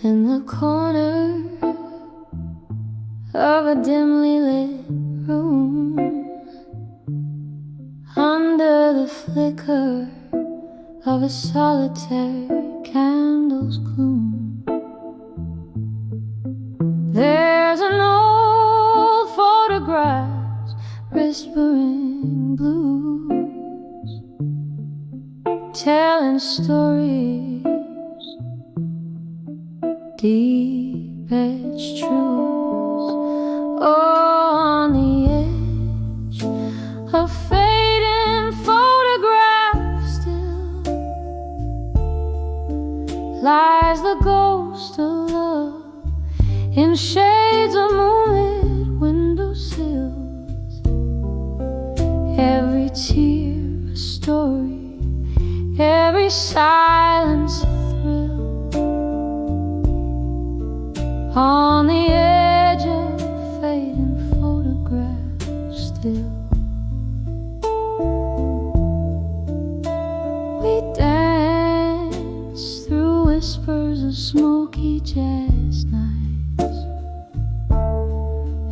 in the corner of a dimly lit room, under the flicker of a solitary candle's gloom. There's an old photograph whispering blues, telling stories deep-edged truths. Oh, on the edge of fading photographs still lies the ghost of love in shades of moonlit windowsills. Every tear a story, every silence a thrill. On the edge of fading photographs still, we dance through whispers of smoky jazz nights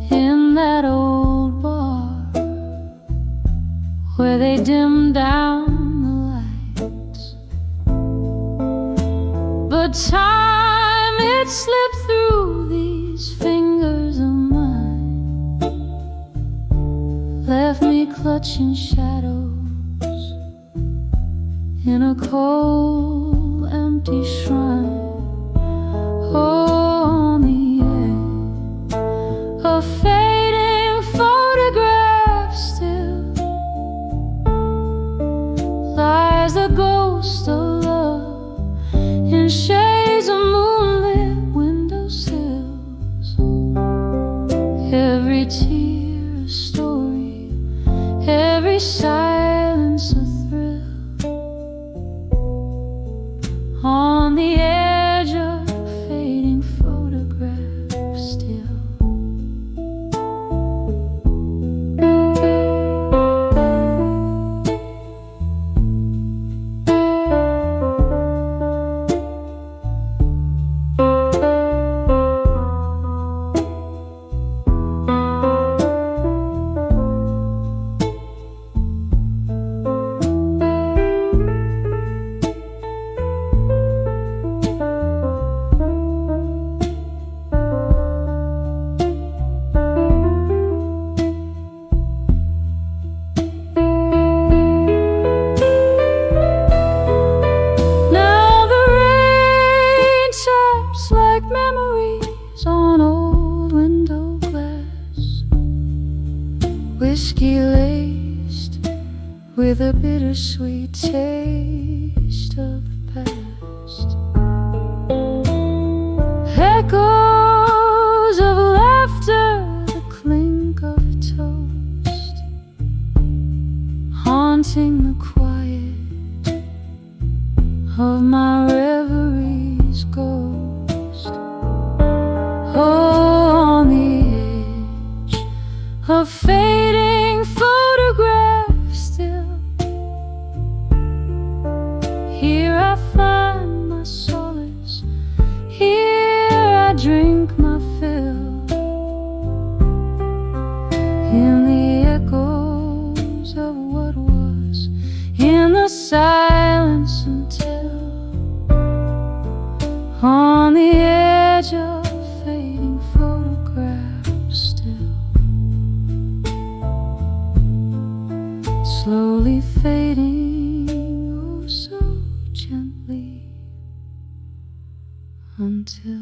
in that old bar where they dim down the lights. But time, it slipped through these fingers of mine, left me clutching shadows in a cold, empty shrine. Oh, on the edge of fading photographs still lies the ghost of love in shades of moonlit windowsills. Every tear a story, every silence a thrill. On the edge of fading photographs still. Whiskey laced with a bittersweet taste of the past. Echoes of laughter, the clink of a toast, haunting the quiet of my reverie's ghost. Oh, on the edge of fading photographs still, here I find my solace, here I drink my fill, in the echoes of what was, in the silence until, on the edge of fading photographs still, slowly fading, oh so gently, until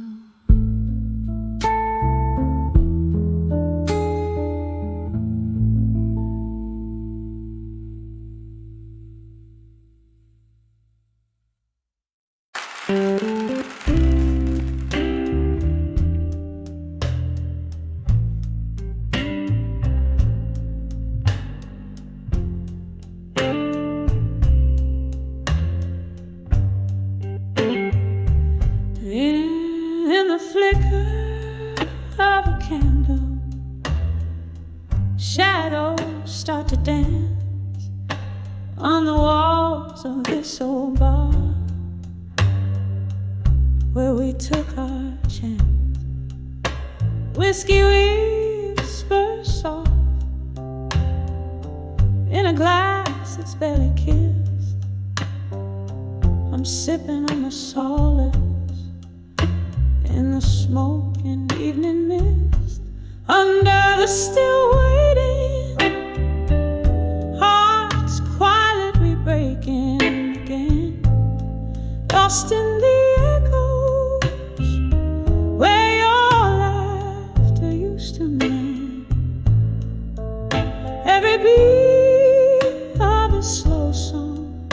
where we took our chance. Whiskey whispers soft in a glass that's barely kissed. I'm sipping on the solace in the smoke and evening mist. Under the still waiting, hearts quietly breaking again, lost in the echoes where your laughter used to mend. Every beat of a slow song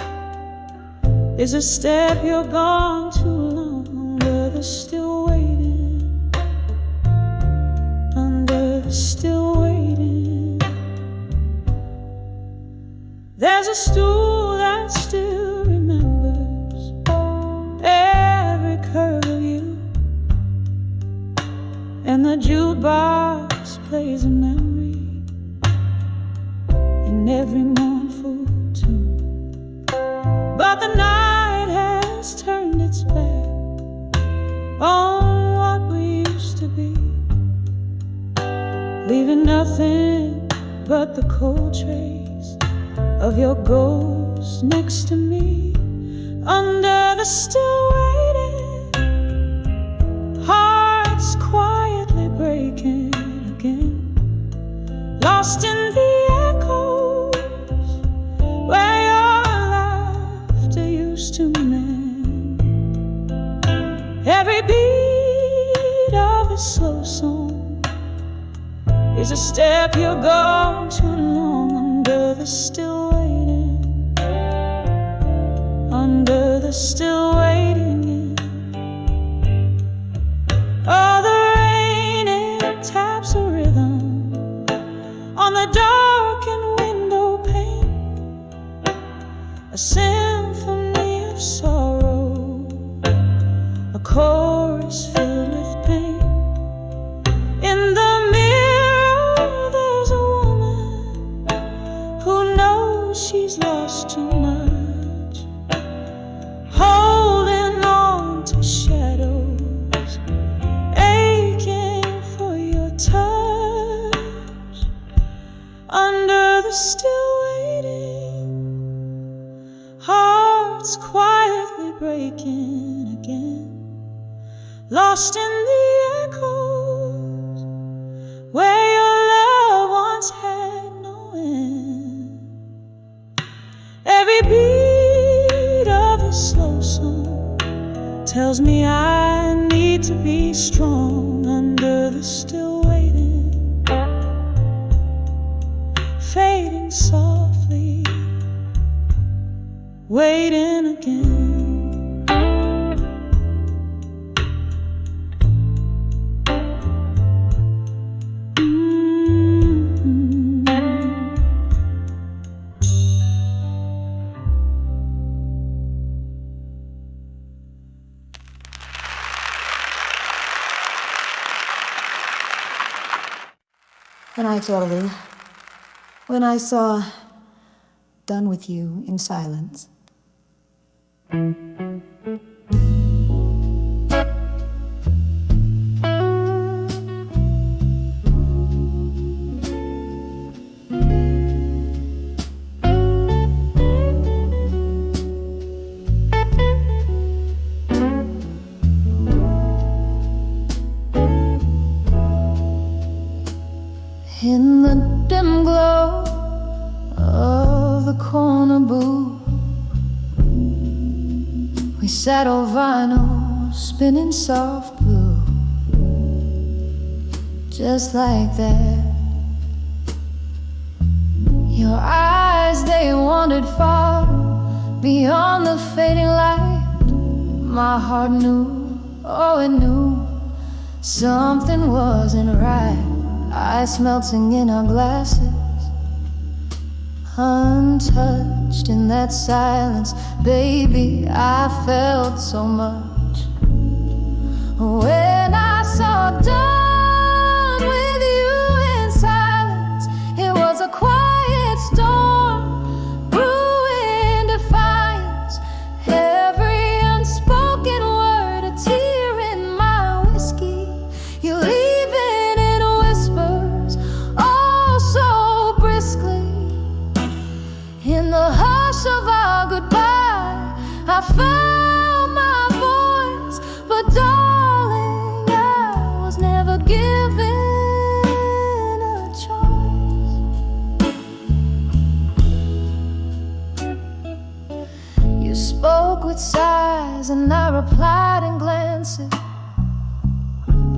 is a step you're gone too long. Under the still waiting, under the still waiting. There's a stool that still remembers every curve of you, and the jukebox plays a memory in every mournful tune. But the night has turned its back on what we used to be, leaving nothing but the cold trace of your ghost next to me. Under the still waiting, hearts quietly breaking again, lost in the echoes where your laughter used to mend. Every beat of a slow song is a step you're gone too long. Under the still waiting, under the still waiting. Oh, the rain, it taps a rhythm on the darkened window pane, a symphony of sorrow, a chorus filled with pain. In the mirror there's a woman who knows she's lost too much, holding on to shadows, aching for your touch. Under the still waiting, hearts quietly breaking again, lost in the echoes where your love once had no end. Every beat of a slow song tells me I need to be strong. Under the still waiting, fading softly, waiting again. And I totally, when I saw Done With You in Silence. In the dim glow of the corner booth, we sat on vinyl, spinning soft blue. Just like that, your eyes, they wandered far beyond the fading light. My heart knew, oh it knew, something wasn't right. Ice melting in our glasses, untouched in that silence. Baby, I felt so much when I saw Done With You in Silence. It was a quiet storm, brewing defiance. Every unspoken word a tear dancing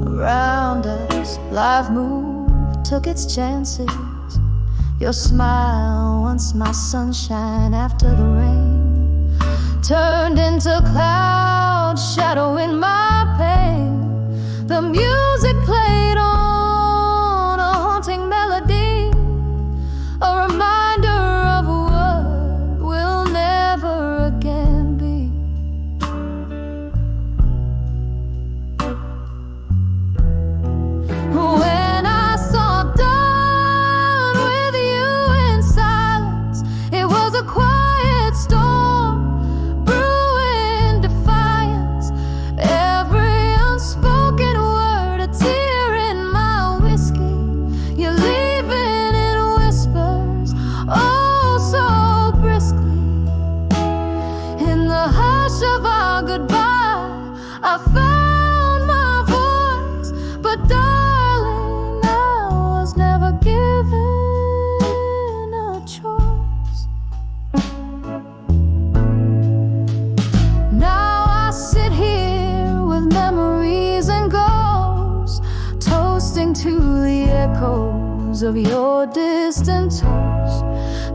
around us. Life moved, took its chances. Your smile, once my sunshine after the rain, turned into clouds, shadowing my pain. The music played on a haunting melody, a reminder of what will never again be. When I saw done with you in silence, it was a quiet storm brewing defiance. Every unspoken word, a tear in my whiskey. You're leaving in whispers, oh so briskly. In the hush of our goodbye, I found my voice, but darling, I was never given a choice. Now I sit here with memories and ghosts, toasting to the echoes of your distant toast.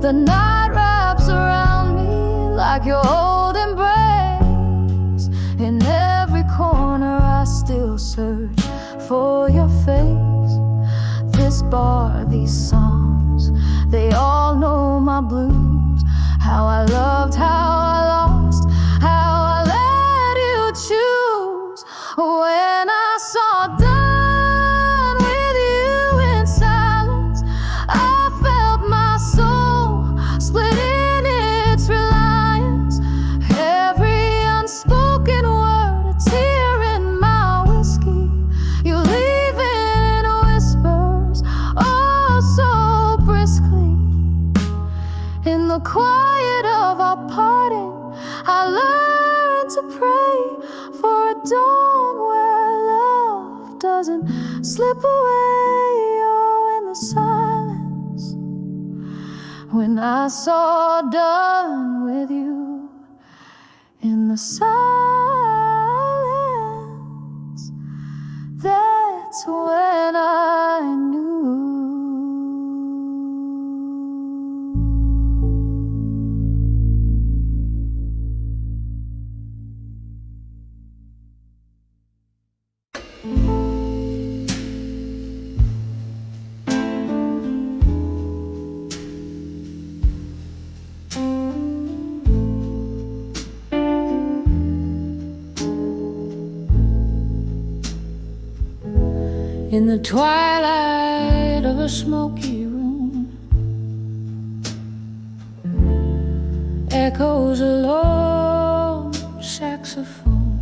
The night wraps around me like your old embrace. In every corner I still search for your face. This bar, these songs, they all know my blues. How I loved, how I lost, how I let you choose. When I saw done with you in silence, I felt my soul split in its reliance. Every unspoken word, a tear in my whiskey. You leave in whispers, oh so briskly. In the quiet of our parting, I learned to pray for a dawn where love doesn't slip away. Oh, in the silence, when I saw done with you, in the silence, that's when I knew. In the twilight of a smoky room, echoes a lone saxophone.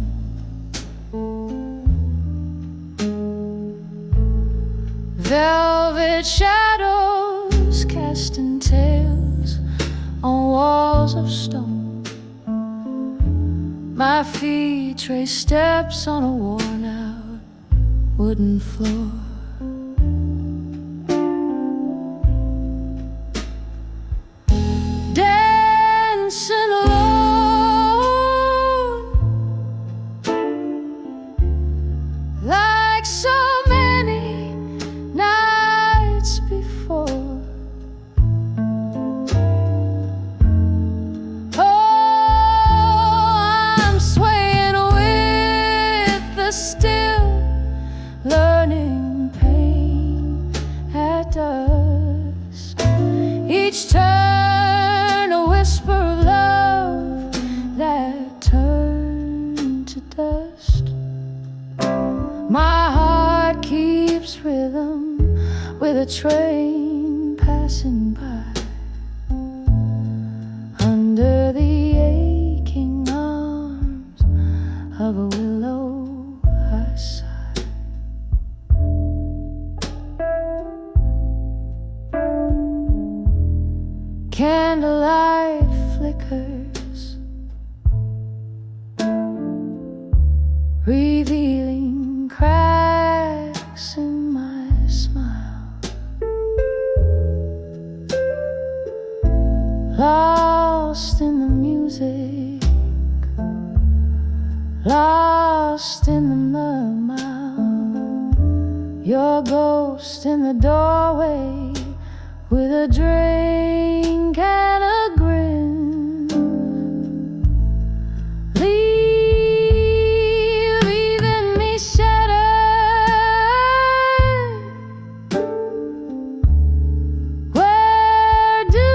Velvet shadows casting tales on walls of stone. My feet trace steps on a worn out wooden floor. Dancing alone, like so many nights before. Oh, I'm swaying with the still learning pain at dusk. Each turn a whisper of love that turned to dust. My heart keeps rhythm with a train passing by. Under the aching arms of a willow I sigh. Candlelight flickers, revealing cracks in my smile. Lost in the music, lost lost in the murmur, your ghost in the doorway with a drink and a grin, leaving me shattered. Where do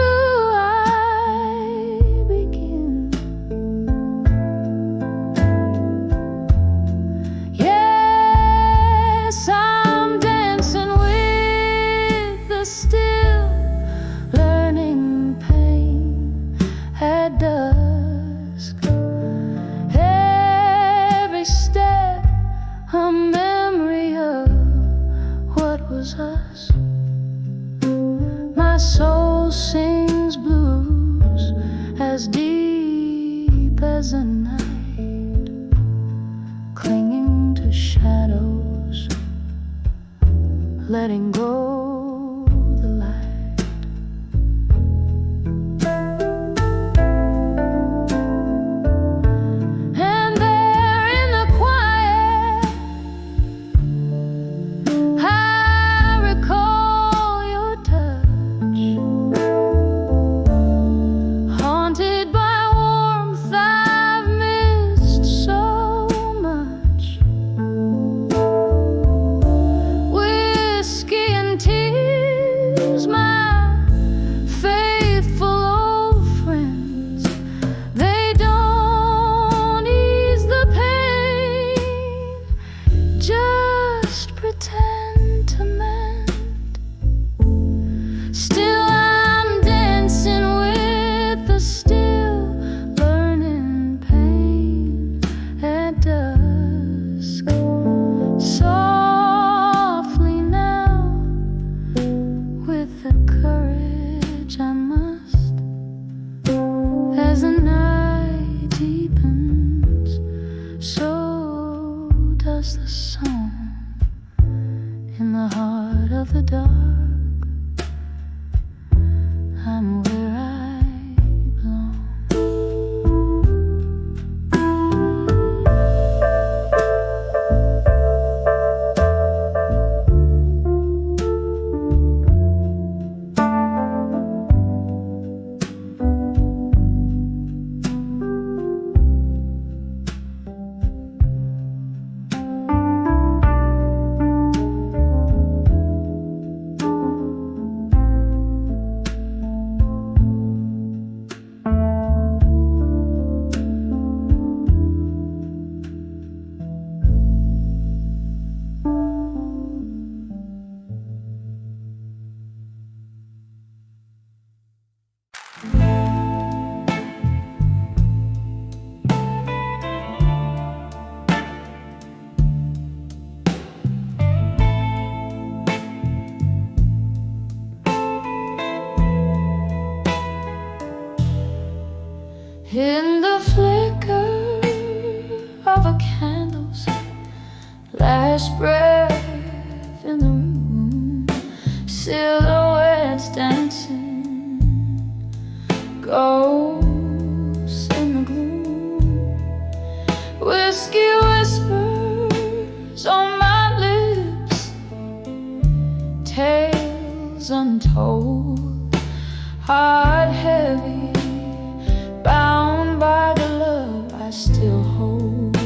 I begin? Yes, I'm dancing with the still, learning pain at dusk. Every step a memory of what was us. My soul sings blues as deep as a night, clinging to shadows, letting go the light. And there in the quiet, I recall your touch, haunted by warmth I've missed so much. Whiskey and tears, my faithful old friends, they don't ease the pain, just pretend to mend. Still I'm dancing with the still, learning pain at dusk. Softly now, with the courage I must, as the night deepens, so does the song in the heart of the dark. I'm where I belong. In the flicker of a candle's last breath in the room, silhouettes dancing, ghosts in the gloom, whiskey whispers on my lips, tales untold, heart heavy, bound by the love I still hold.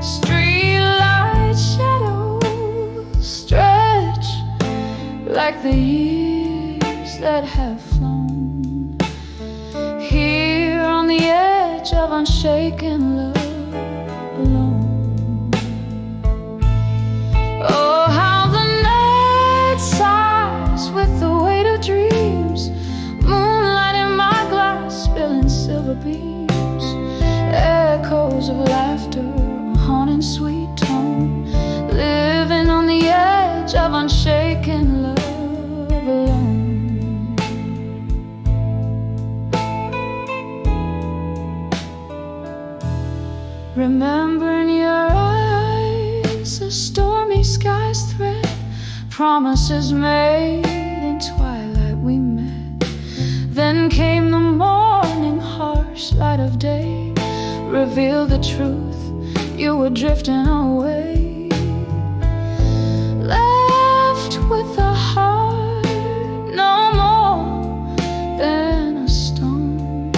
Streetlight shadows stretch like the years that have flown, here on the edge of unshaken love alone. Oh, how the night sighs with the weight of dreams, moonlight in my glass spilling silver beams, echoes of laughter, a haunting sweet tone, living on the edge of unshaken love alone. Remember in your eyes a stormy sky's thread, promises made in twilight we met. Then came the morning, harsh light of day, revealed the truth you were drifting away, left with a heart no more than a stone,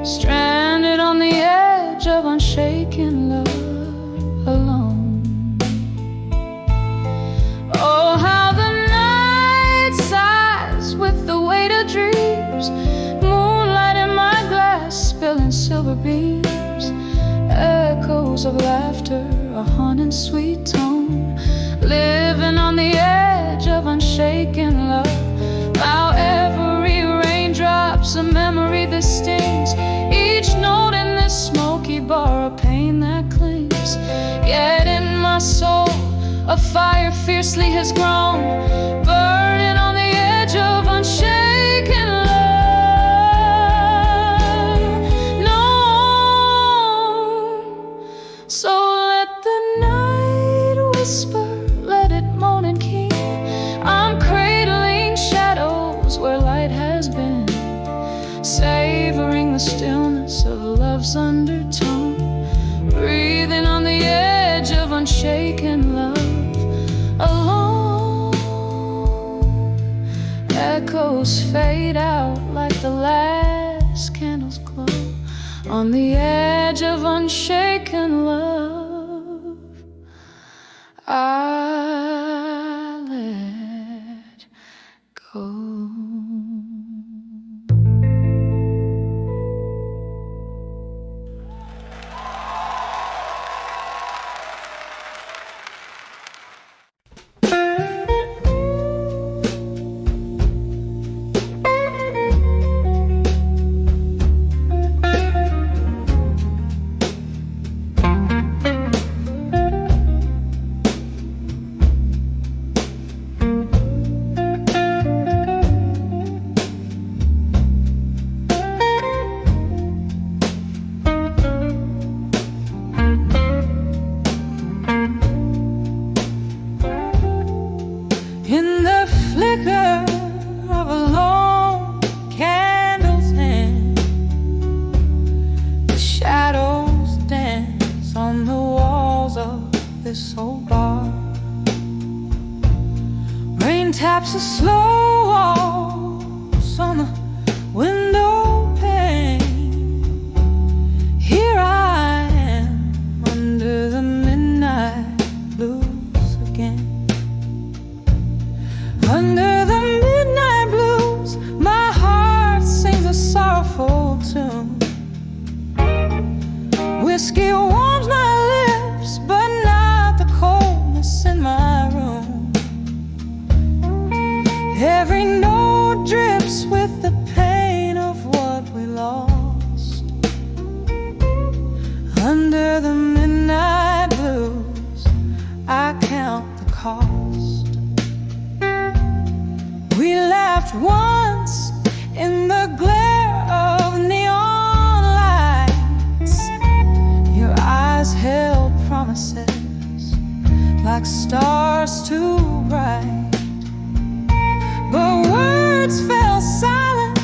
stranded on the edge of unshaken love, alone. Oh, how the night sighs with the weight of dreams, moonlight in my glass spilling silver beams, echoes of laughter, a haunting sweet tone, living on the edge of unshaken love. How every raindrop's a memory that stings, each note in this smoky bar a pain that clings. Yet in my soul a fire fiercely has grown, burning on the edge of unshaken love. No, so let the night whisper, let it moan and keen. I'm cradling shadows where light has been, savoring the stillness of love's undertone, breathing on the edge of unshaken love, alone. Echoes fade out like the last candle's glow, on the edge of unshaken love, I let go. In the flicker of a lone candle's hand, the shadows dance on the walls of this old bar. Rain taps the slow walls on the window pane. Here I am under the midnight blues again. Under the midnight blues, my heart sings a sorrowful tune. Whiskey warms my lips, but not the coldness in my room. Every note drips with the pain of what we lost. Under the midnight blues, I count the cost. We laughed once in the glare of neon lights. Your eyes held promises like stars too bright. But words fell silent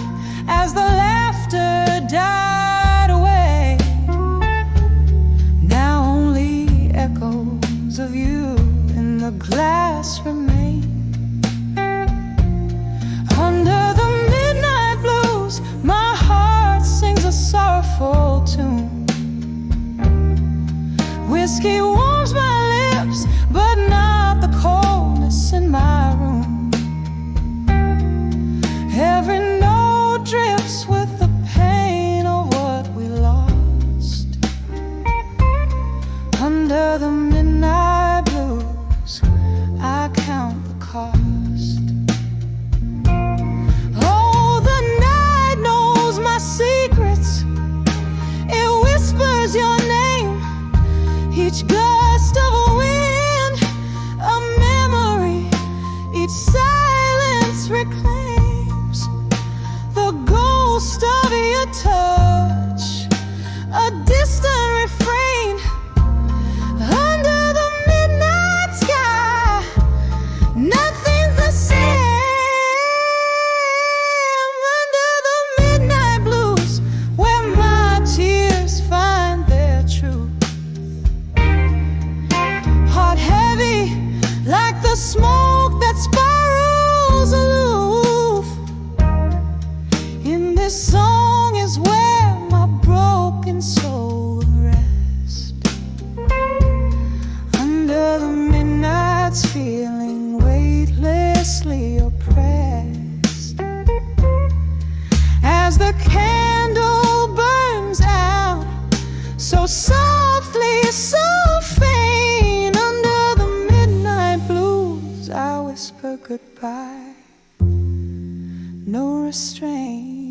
as the laughter died away. Now only echoes of you in the glass remain. Under the midnight blues, my heart sings a sorrowful tune. Whiskey warms my lips, but not the coldness in my room. Every note drips with the pain of what we lost. Under the midnight blues, I count the cost. Secrets, it whispers your name. Each gust of a wind, a memory. Each silence reclaims the ghost of your touch, a distant refrain. Under the midnight sky, nothing's the same. the smoke that spirals aloof. In this song is where my broken soul rests, under the midnight's feeling weightlessly oppressed. As the candle burns out so softly, so faint, under the midnight blues I whisper goodbye, no restraint.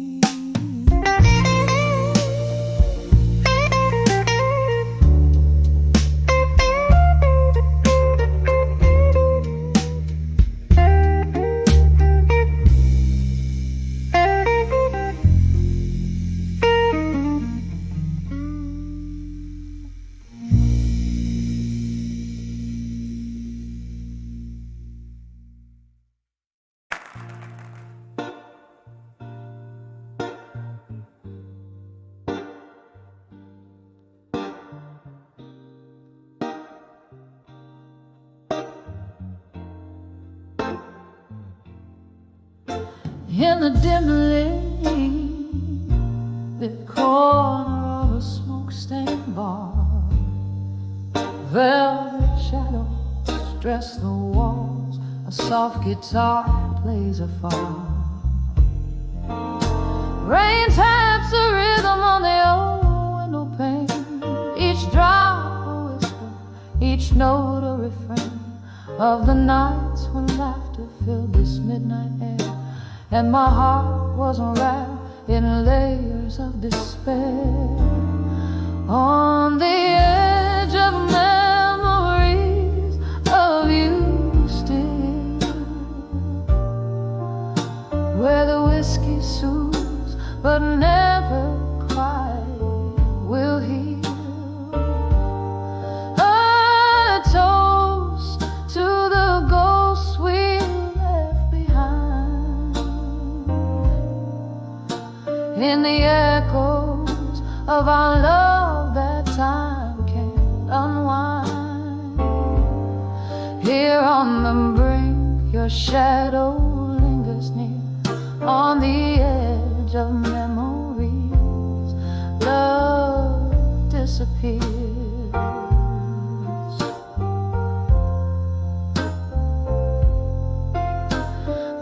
In the dim lit corner of a smoke-stained bar, velvet shadows dress the walls, a soft guitar plays afar. Rain taps a rhythm on the old window pane, each drop a whisper, each note a refrain of the nights when laughter filled this midnight air, and my heart was wrapped in layers of despair. On the edge of memories of you still, where the whiskey soothes but never quite will heal. A toast to the ghosts we left behind, in the echoes of our love that time can't unwind. Here on the brink, your shadow lingers near, on the edge of memories, love disappears.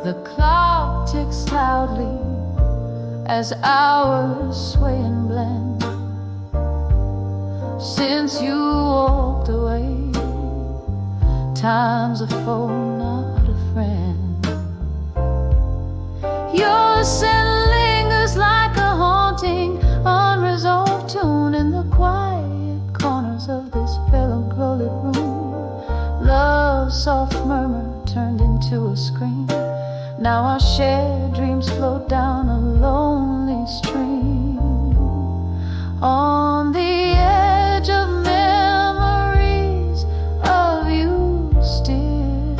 The clock ticks loudly as hours sway and blend. Since you walked away, time's a foe, not a friend. Your scent lingers like a haunting, unresolved tune in the quiet corners of this pale glow-lit room. Love's soft murmur turned into a scream. Now our shared dreams float down a lonely stream, on the edge of memories of you still,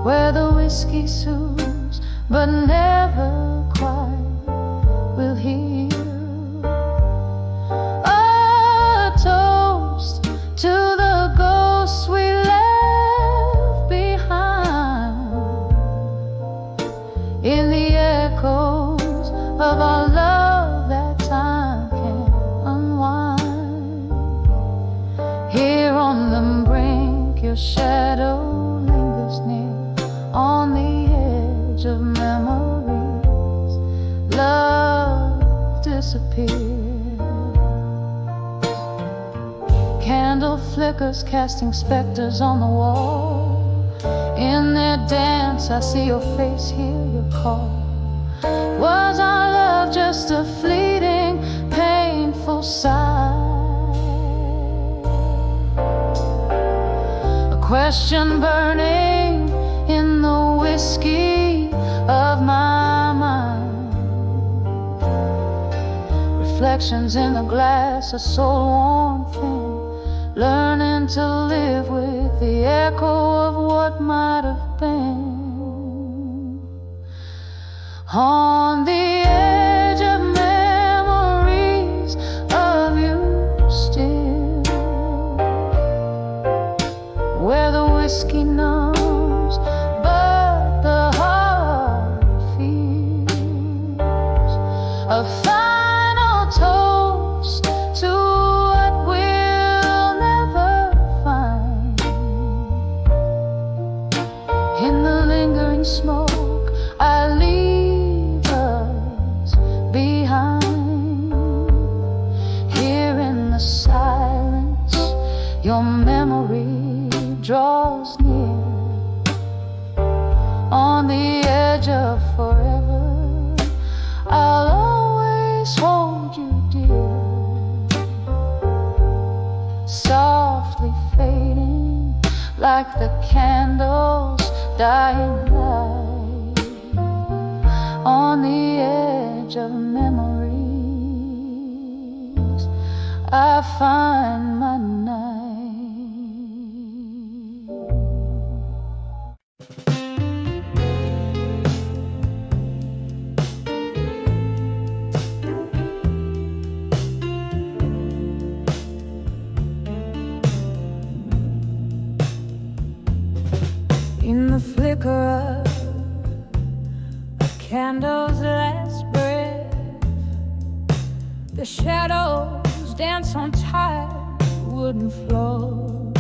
where the whiskey soothes but never quite will heal. A toast to the ghosts we left behind, in the echoes of our love that time can't unwind. Here on the brink, your shadow lingers near, on the edge of memories, love disappears. Candle flickers casting specters on the wall. In their dance I see your face, hear your call. Was our love just a fleeting, painful sigh? A question burning in the whiskey of my mind. Reflections in the glass, a soul-worn thing, learning to live with the echo of what might have been. On the edge of memories of you still, Your memory draws near on the edge of forever. I'll always hold you dear, softly fading like the candles dying light on the edge of memories. I find my night. In the flicker of a candle's last breath, the shadows dance on tired wooden floors.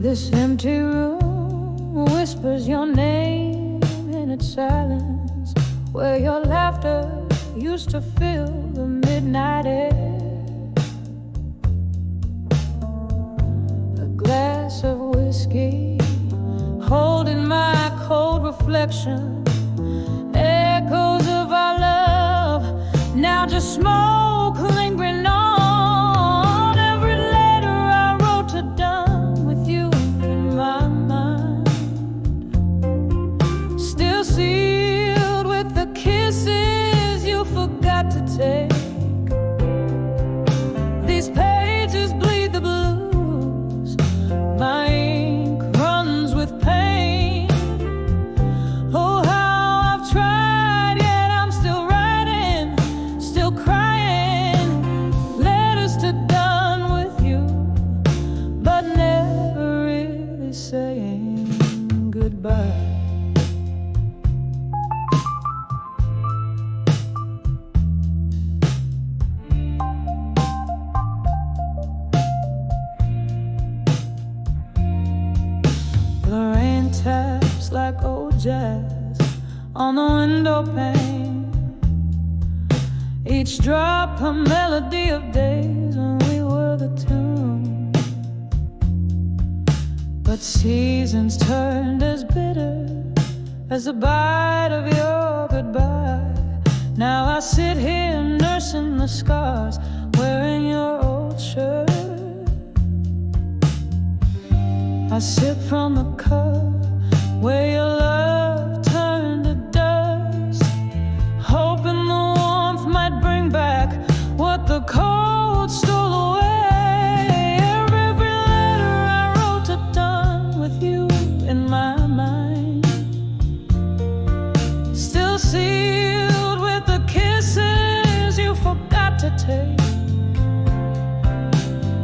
This empty room whispers your name in its silence, where your laughter used to fill the midnight air. A glass of whiskey holding my cold reflection, echoes of our love, now just smoke lingering on. Every letter I wrote to done with you in my mind, still sealed with the kisses you forgot to take. These pages bleed the blues, my ink runs with pain. Oh, how I've tried, yet I'm still writing, still crying, letters to done with you, but never really saying goodbye. The rain taps like old jazz on the window pane, each drop a melody of days when we were the tune. But seasons turned as bitter as the bite of your goodbye. Now I sit here nursing the scars, wearing your old shirt. I sip from the cup where your love turned to dust, hoping the warmth might bring back what the cold stole away. Every letter I wrote to done with you in my mind, still sealed with the kisses you forgot to take.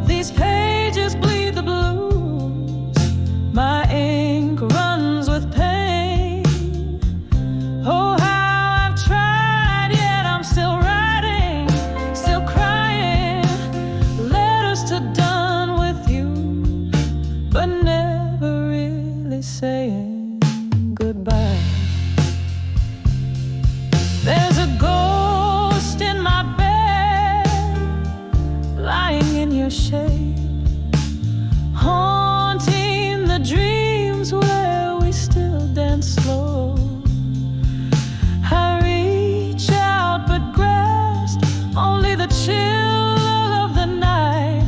These pages bleed the blues, my ink runs with pain. Oh, how I've tried, yet I'm still writing, still crying, letters to done with you, but never really saying goodbye. There's a ghost in my bed, lying in your shade, haunting the dreams where we still dance slow. I reach out but grasp only the chill of the night.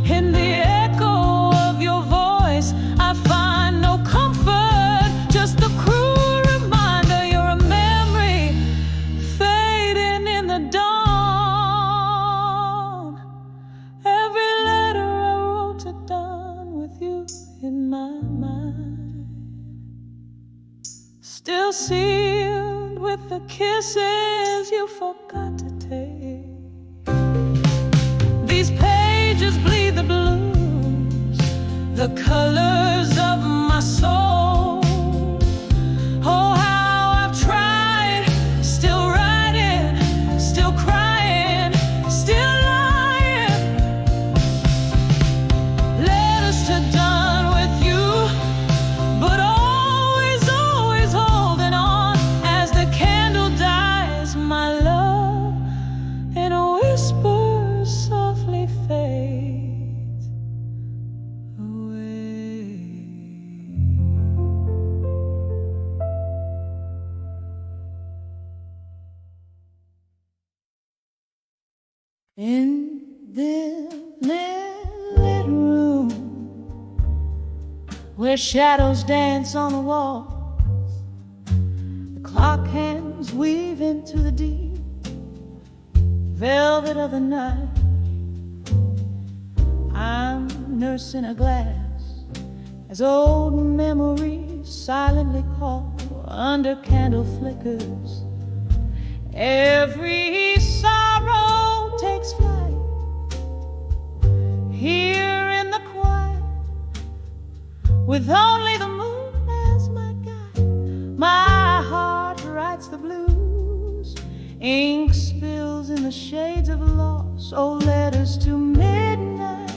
In the echo of your voice I find no comfort, just the cruel reminder you're a memory fading in the dawn. Every letter I wrote to done with you in my mind, still sealed with the kisses you forgot to take. These pages bleed the blues, the colors of my soul. Oh, how I've tried, still writing, still crying, still lying, letters to done with you, but always, always holding on as the candle dies, my love, and whispers softly fade. In this lit room where shadows dance on the wall, the clock hands weave into the deep velvet of the night. I'm nursing a glass as old memories silently call under candle flickers. Every sorrow takes flight here in the quiet, with only the moon as my guide. My heart writes the blues, ink spills in the shades of loss. Oh, letters to midnight,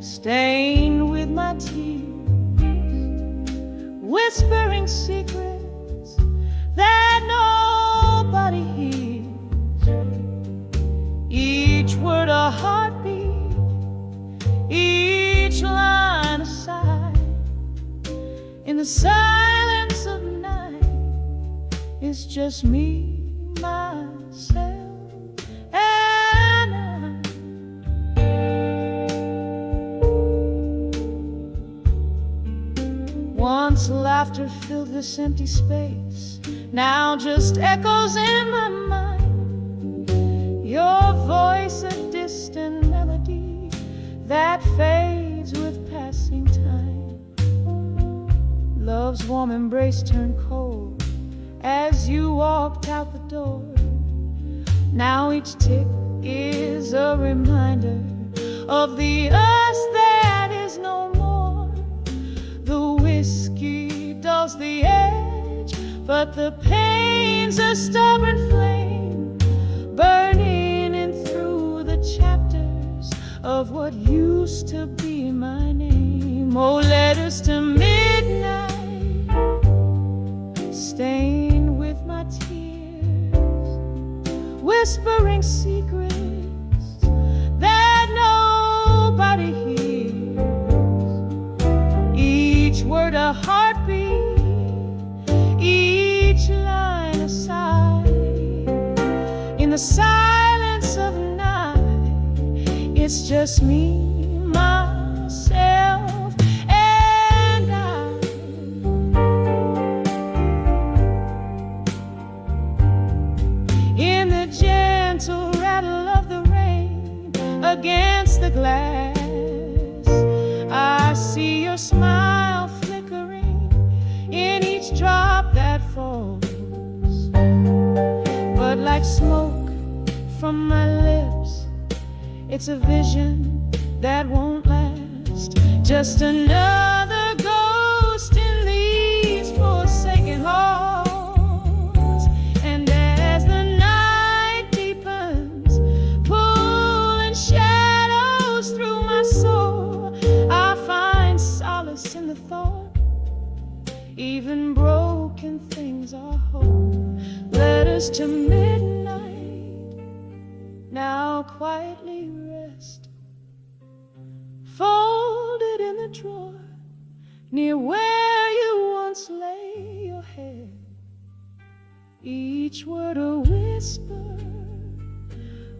stained with my tears, whispering secrets that nobody hears. Each word a heartbeat, each line a sigh. In the silence of night, it's just me, myself, and I. Once laughter filled this empty space, now just echoes in my mind. Your voice, a distant melody that fades with passing time. Love's warm embrace turned cold as you walked out the door. Now each tick is a reminder of the us that is no more. The whiskey dulls the edge, but the pain's a stubborn flame, burning in through the chapters of what used to be my name. Oh, letters to midnight, stained with my tears, whispering secrets that nobody hears. Each word a heartbeat, each line a sigh. In the silence of night, it's just me, myself, and I. In the gentle rattle of the rain against the glass, I see your smile flickering in each drop that falls. But like smoke from my lips, it's a vision that won't last. Just another ghost in these forsaken halls. And as the night deepens, pulling shadows through my soul, I find solace in the thought even broken things are whole. Letters to midnight now quietly rest, folded in the drawer near where you once lay your head. Each word a whisper,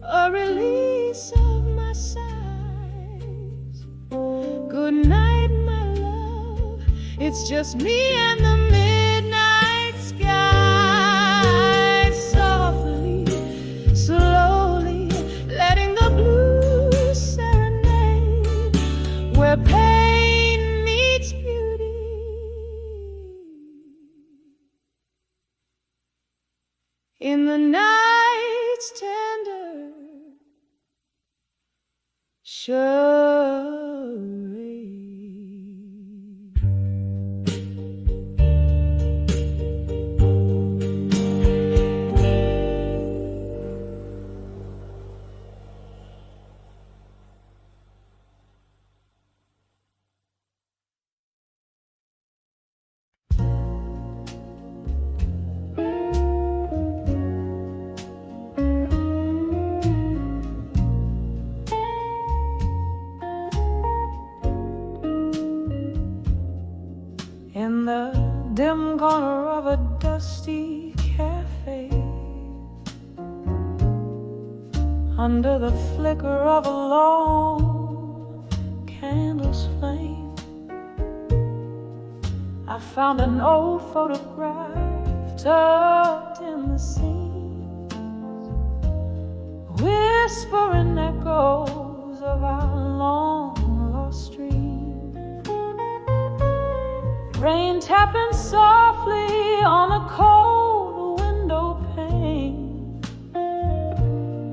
a release of my sighs. Good night, my love, it's just me and the midnight sky. Softly, slowly, letting the blues serenade where pain meets beauty. In the night's tender charade. under the flicker of a lone candle's flame. I found an old photograph tucked in the seams, whispering echoes of our long-lost dream. Rain tapping softly on the cold window pane,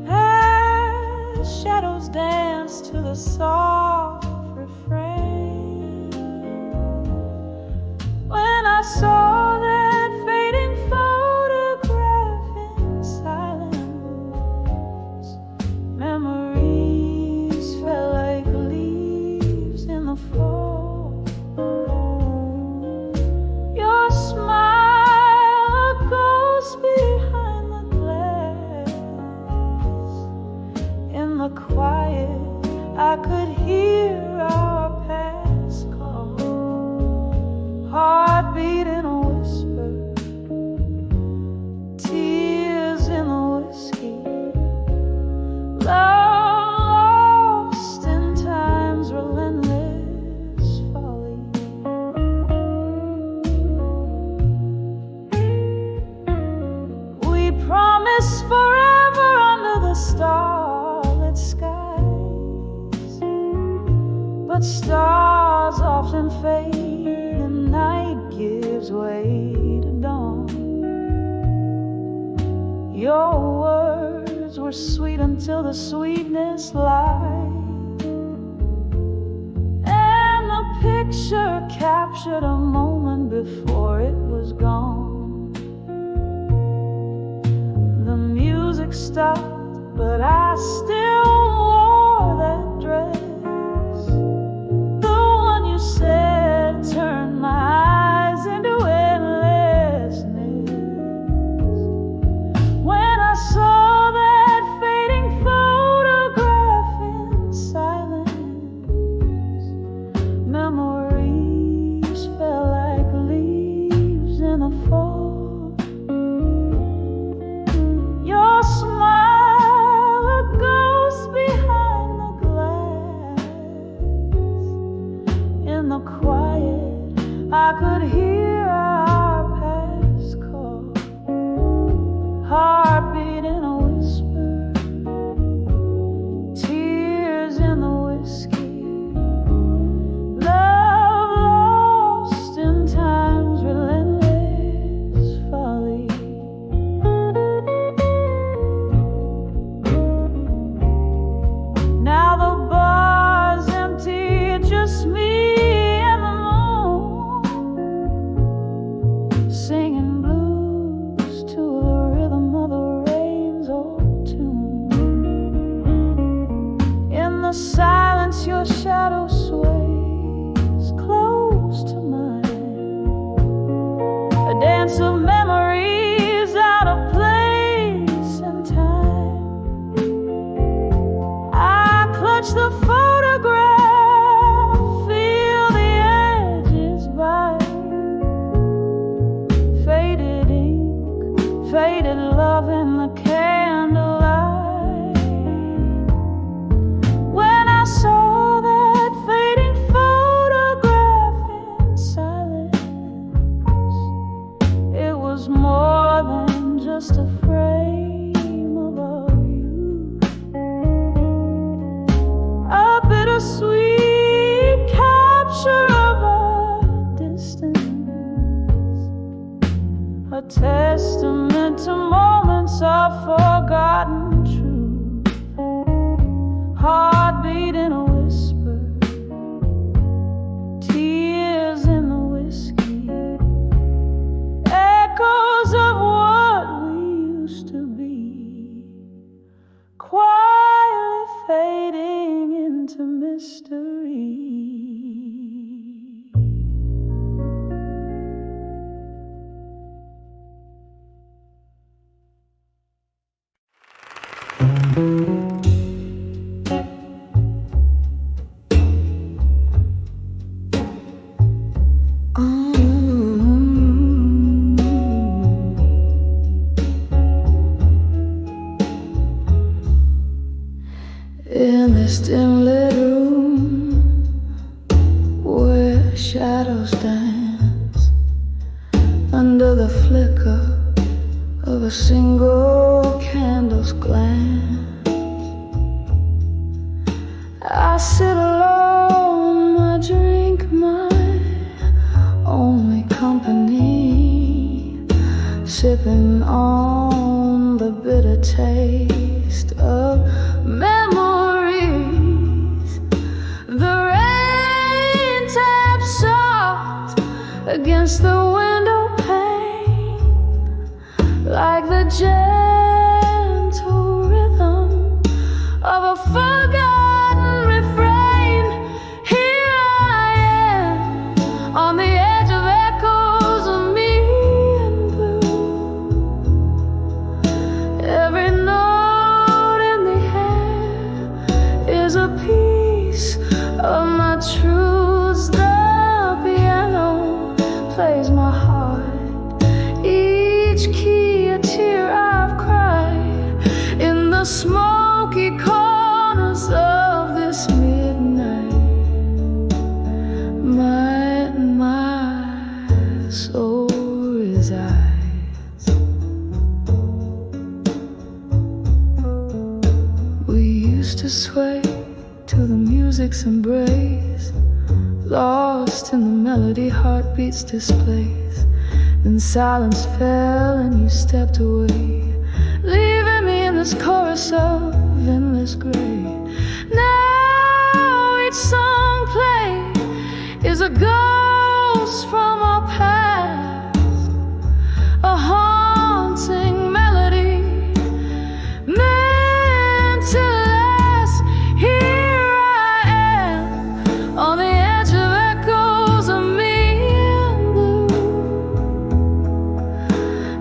as shadows dance to the soft refrain. When I saw that fading photograph in silence, memories fell like leaves in the fall. Your smile, a ghost behind the glass. In the quiet, I could hear our past call, heartbeat in a whisper, tears in the whiskey, love lost in time's relentless folly. We promised forever under the starlit skies, but stars often fade and night gives way to dawn. Your words were sweet until the sweetness lied, and the picture captured a moment before it was gone. The music stopped, but I still wore that dress, the one you said turned my eyes into endlessness. When I saw that fading photograph in silence, memories fell like leaves in the fall. Your smile, a ghost behind the glass. In the quiet, I could hear our past call, heartbeat in a whisper, tears in the whiskey, love lost in time's relentless folly. Now the bar's empty, just me and the moon, singing blues to the rhythm of the rain's old tune. In the silence, your shadow sways close to mine, a dance of memories out of place and time. I clutch the photograph, feel the edges bite, faded ink, faded love in the candlelight. When I saw that fading photograph in silence, it was more than just a frame of our youth, a bittersweet capture of our distance, a testament to moments of forgotten truth, heartbeat in a whisper, tears in the whiskey, echoes of what we used to be, quietly fading into mystery. In this dim lit room where shadows dance under the flicker of a single candle's glance, I sit alone, I drink my only company, sipping on the bitter taste of memories. The rain taps soft against the window pane, like the gentle rhythm of a forgotten refrain. Here I am on the edge of echoes of me and blue. Every note in the air is a piece of my truths. The piano plays my heart, each key a tear I've cried in the smoky corners of this midnight. My soul resides. We used to sway to the music's embrace, lost in the melody heartbeats displace. Then silence fell and you stepped away, leaving me in this chorus of endless gray. Now each song played is a ghost from our past, a haunting melody meant to last. Here I am on the edge of echoes of me and blue.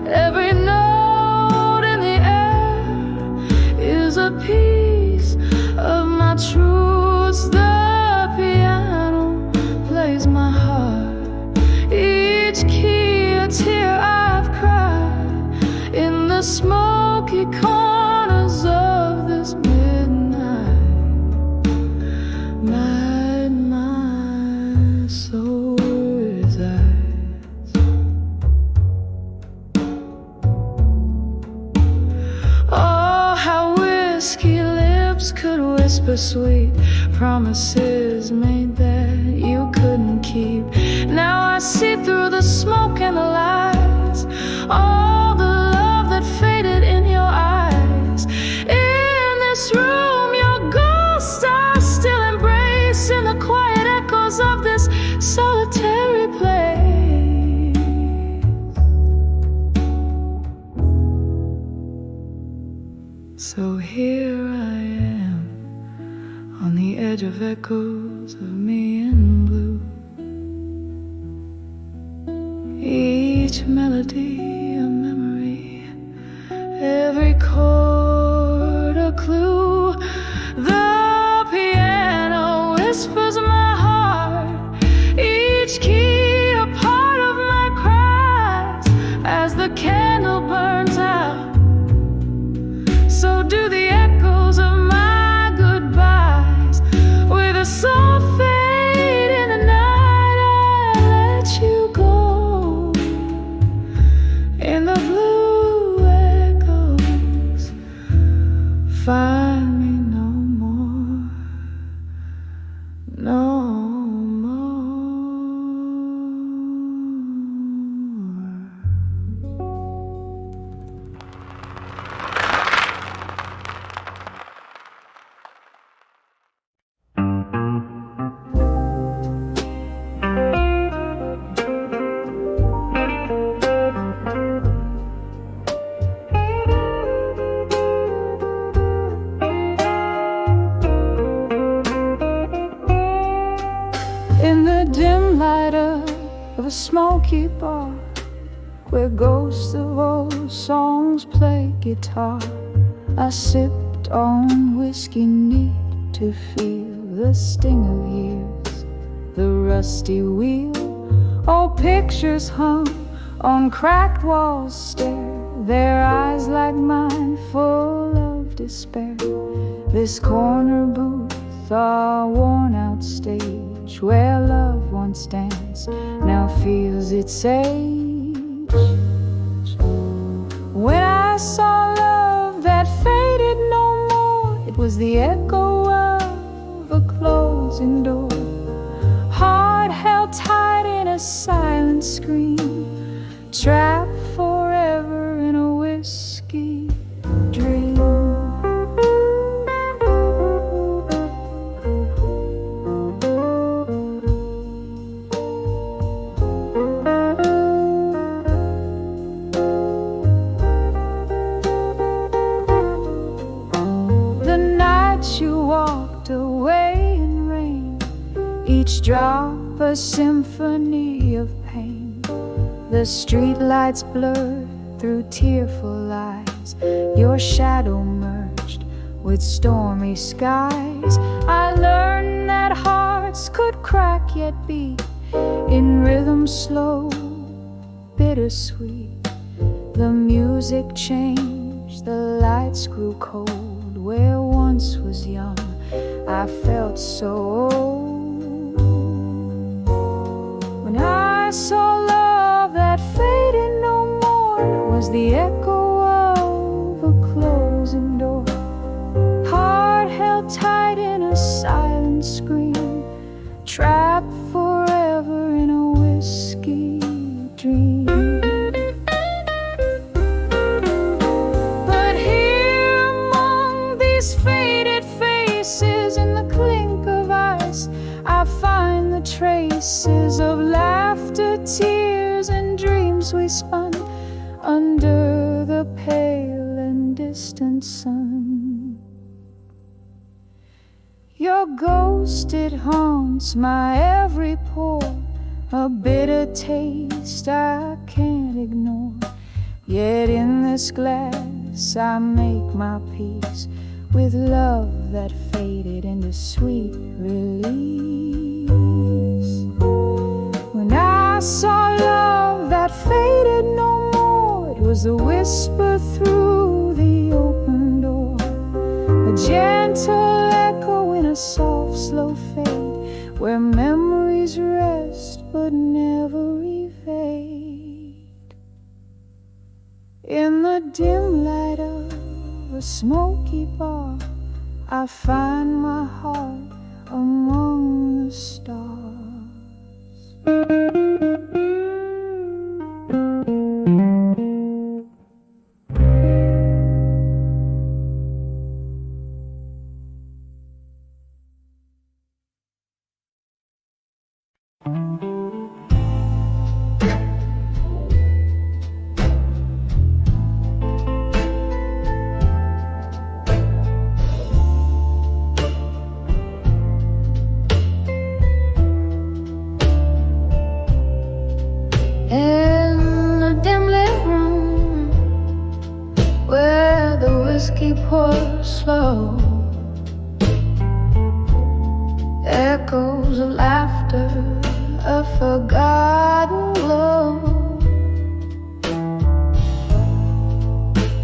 Every note in the air is a piece of my truths. The piano plays my heart, each key a tear I've cried in the smoky corners of this midnight. My soul resides. Oh, how whiskey lips could whisper sweet promises made that you couldn't keep. Now I see through the smoke and the lies, all the love that faded in your eyes. In this room your ghosts are still embracing the quiet echoes of this solitary place. So here I am on the edge of echoes of me in blue. Each melody a memory, every chord a clue. The piano whispers my heart, each key a part of my cries. As the candle burns out, so do the echoes of my goodbyes. With a soul fade in the night, I let you go. In the blue echoes, find me no more, no more. In the dim light of a smoky bar, where ghosts of old songs play guitar, I sipped on whiskey neat to feel the sting of years, the rusty wheel. Old pictures hung on cracked walls stare, their eyes like mine full of despair. This corner booth, a worn-out stage where love once danced, now feels its age. When I saw love that faded no more, it was the echo of a closing door, heart held tight in a silent scream, trapped forever in a whiskey dream. The nights you walked away in rain, each drop a symphony of pain. The streetlights blurred through tearful eyes, your shadow merged with stormy skies. I learned that hearts could crack yet beat in rhythm slow, bittersweet. The music changed, the lights grew cold. Where once was young, I felt so old. When I saw love that faded no more, it was the echo of a closing door, heart held tight in a silent scream, trapped forever in a whiskey dream. But here among these faded faces, in the clink of ice, I find the traces of laughter, tears, and dreams we spun under the pale and distant sun. Your ghost, it haunts my every pore, a bitter taste I can't ignore. Yet in this glass I make my peace with love that faded into sweet release. When I saw love that faded no more, it was the whisper through the open door, a gentle echo in a soft slow fade, where memories rest but never evade. In the dim light of a smoky bar, I find my heart among the stars. Whiskey pours slow, echoes of laughter, a forgotten glow.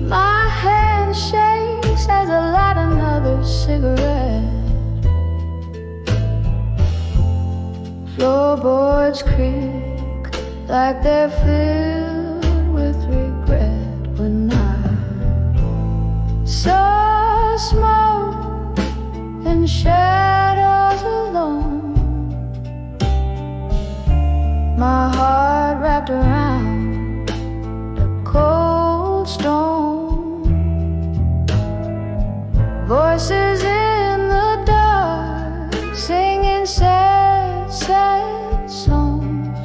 My hand shakes as I light another cigarette. Floorboards creak like they're filled with regret. When I saw smoke and shadows alone, my heart wrapped around a cold stone. Voices in the dark singing sad, sad songs,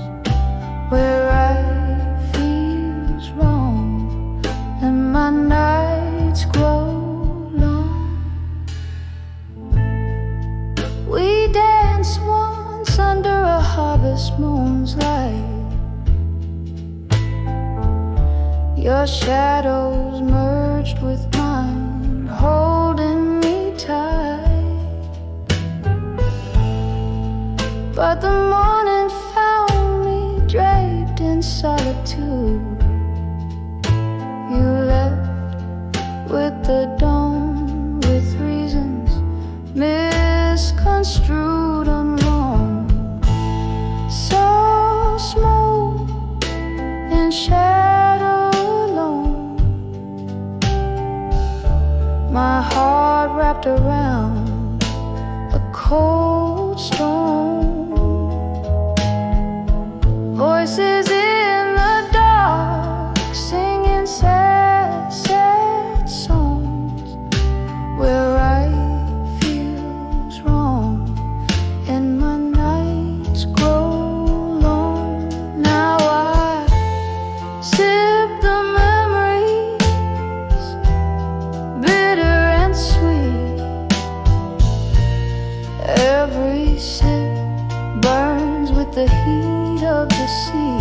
where right feels wrong and my nights grow long. We danced once under a harvest moon's light. Your shadows merged with mine, holding me tight. But the morning found me draped in solitude. You left with the dawn, with reason wrapped around a cold stone. Voices in the dark singing sad, sad songs where right feels wrong and my nights grow long. Now I sip the memories, bitter and sweet. Every sip burns with the heat of the sea.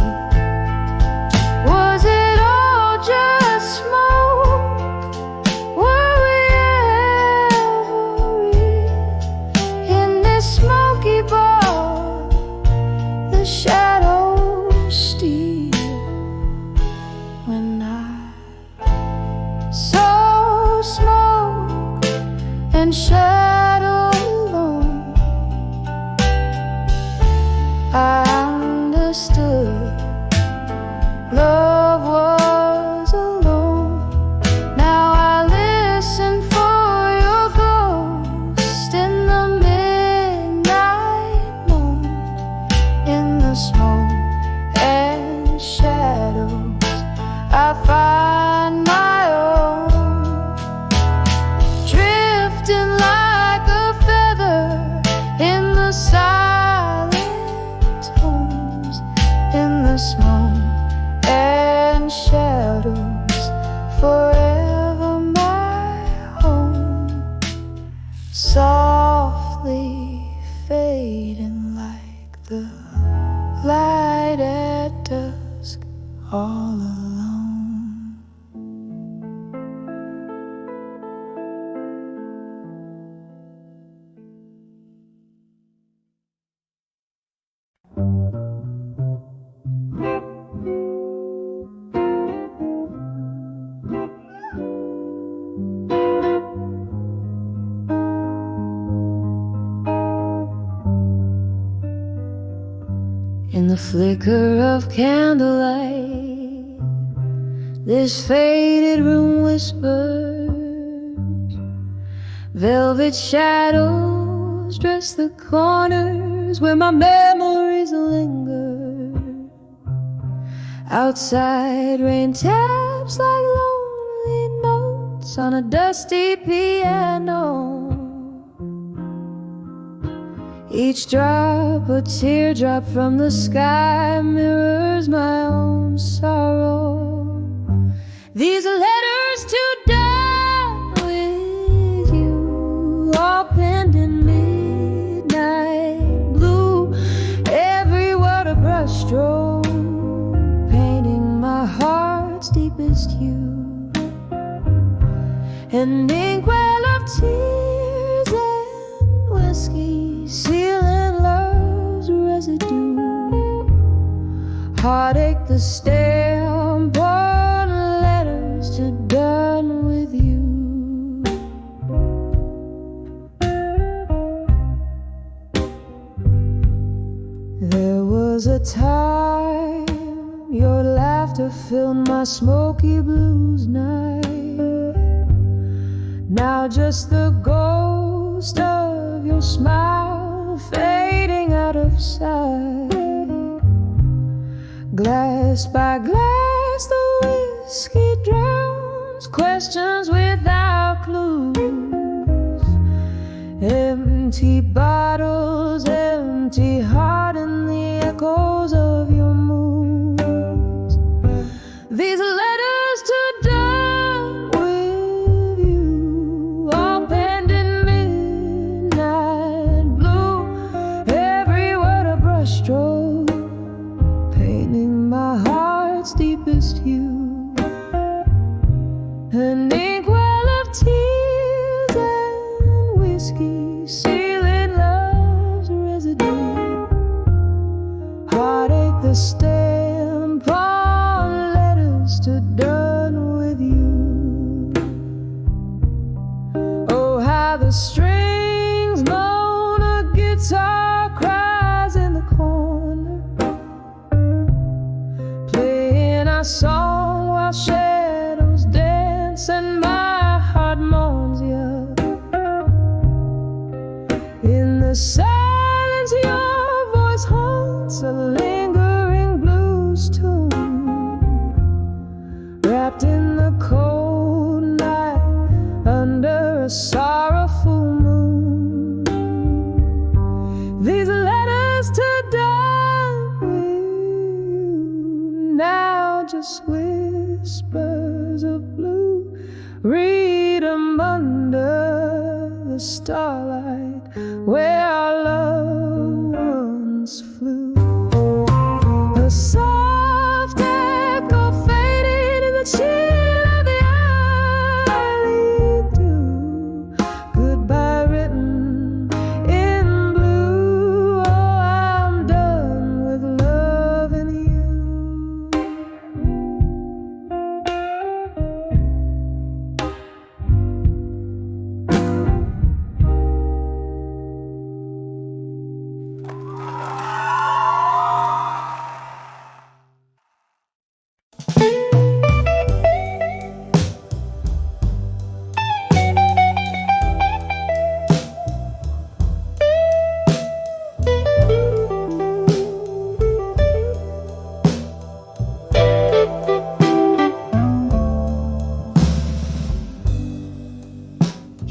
Was it all just smoke? Were we ever real? In this smoky bar, the shadows steal. When I saw smoke and shadow alone, I understood love was alone. Now I listen for your ghost in the midnight moon, in the smoke and shadows. I find my own, drifting like a feather in the silent tones, in the smoke and shadows, forever my home. Softly fading like the light at dusk, all alone. In the flicker of candlelight, this faded room whispers. Velvet shadows dress the corners where my memories linger. Outside, rain taps like lonely notes on a dusty piano. Each drop, a teardrop from the sky, mirrors my own sorrow. These letters to die with you, all penned in midnight blue. Every word a brushstroke, painting my heart's deepest hue. An inkwell of tears and whiskey, sealing love's residue. Heartache, the stamp on letters to done with you. There was a time your laughter filled my smoky blues night. Now just the ghost of your smile fading out of sight. Glass by glass, the whiskey drowns questions without clues. Empty bottles, empty heart, and the echoes of your moods. These letters to done with you, all penned in midnight blue. Every word a brushstroke, painting my heart's deepest hue. An inkwell of tears and whiskey, sealing love's residue. Heartache, the stamp on letters to done with you. Oh, how the strings moan, a guitar cries in the corner, playing our song while shadows dance and my heart mourns you. the silence, your voice haunts a lingering blues tune, wrapped in the cold night under a sorrowful moon. These letters to you now just whispers of blue. Read 'em under the starlight where our loved ones flew. A soft echo faded in the chill of the early dew. Goodbye written in blue. Oh, I'm done with loving you.